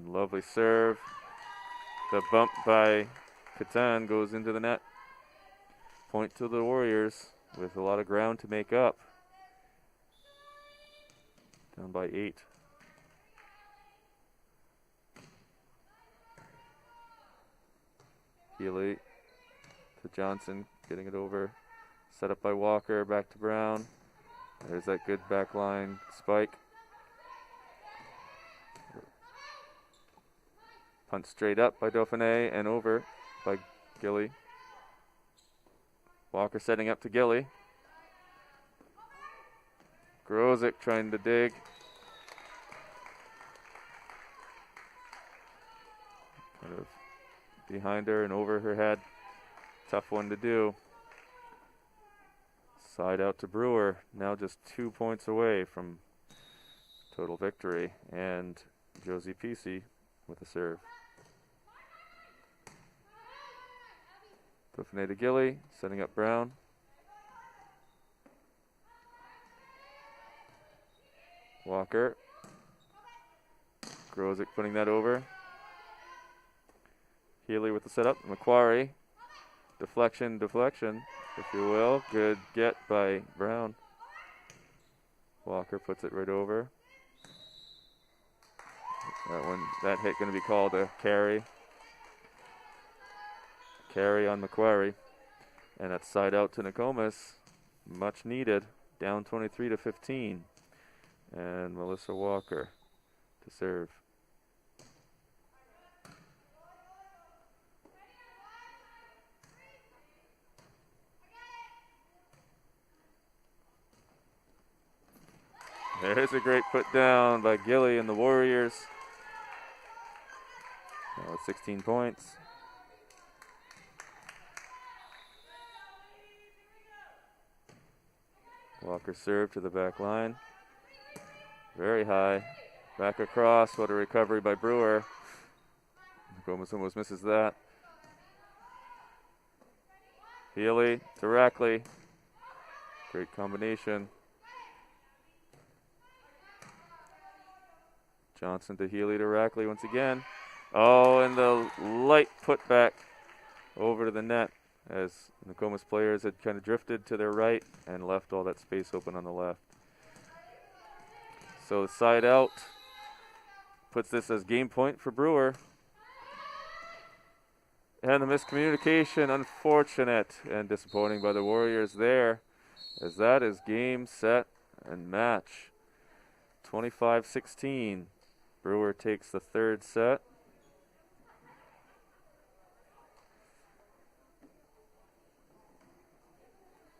Lovely serve. The bump by Catan goes into the net. Point to the Warriors with a lot of ground to make up. Down by 8. Healy to Johnson, getting it over. Set up by Walker, back to Brown. There's that good backline spike. Punt straight up by Dauphiné and over by Gilly. Walker setting up to Gilly. Grozek trying to dig. Kind of behind her and over her head. Tough one to do. Side out to Brewer. Now just 2 points away from total victory. And Josie Pesey with a serve. Dauphiné to Gilly, setting up Brown. Walker. Grozek putting that over. Healy with the setup. Macquarie. Deflection, if you will. Good get by Brown. Walker puts it right over. That hit going to be called a carry. Carry on Macquarie. And that's side out to Nokomis. Much needed. Down 23-15. And Melissa Walker to serve. There's a great put down by Gilly and the Warriors. Now with 16 points. Walker serve to the back line. Very high. Back across. What a recovery by Brewer. Nokomis almost misses that. Healy to Rackley. Great combination. Johnson to Healy to Rackley once again. Oh, and the light put back over to the net as Nokomis players had kind of drifted to their right and left all that space open on the left. So the side out puts this as game point for Brewer. And the miscommunication, unfortunate and disappointing by the Warriors there, as that is game, set, and match. 25-16. Brewer takes the third set.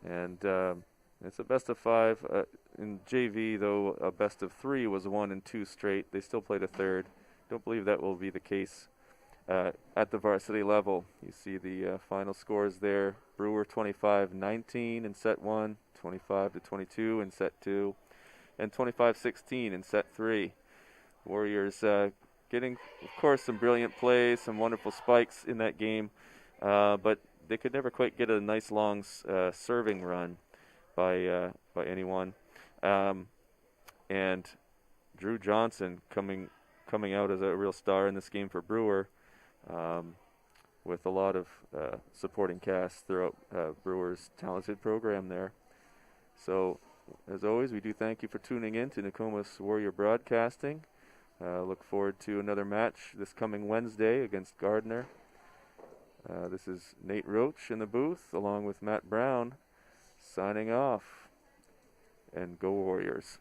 And it's a best of 5. In JV, though, a best of 3 was 1 and 2 straight. They still played a third. Don't believe that will be the case at the varsity level. You see the final scores there. Brewer 25-19 in set 1, 25-22 in set 2, and 25-16 in set 3. Warriors getting, of course, some brilliant plays, some wonderful spikes in that game, but they could never quite get a nice long serving run by anyone. And Drew Johnson coming out as a real star in this game for Brewer, with a lot of supporting cast throughout Brewer's talented program there. So, as always, we do thank you for tuning in to Nokomis Warrior Broadcasting. Look forward to another match this coming Wednesday against Gardner. This is Nate Roach in the booth along with Matt Brown signing off. And go Warriors.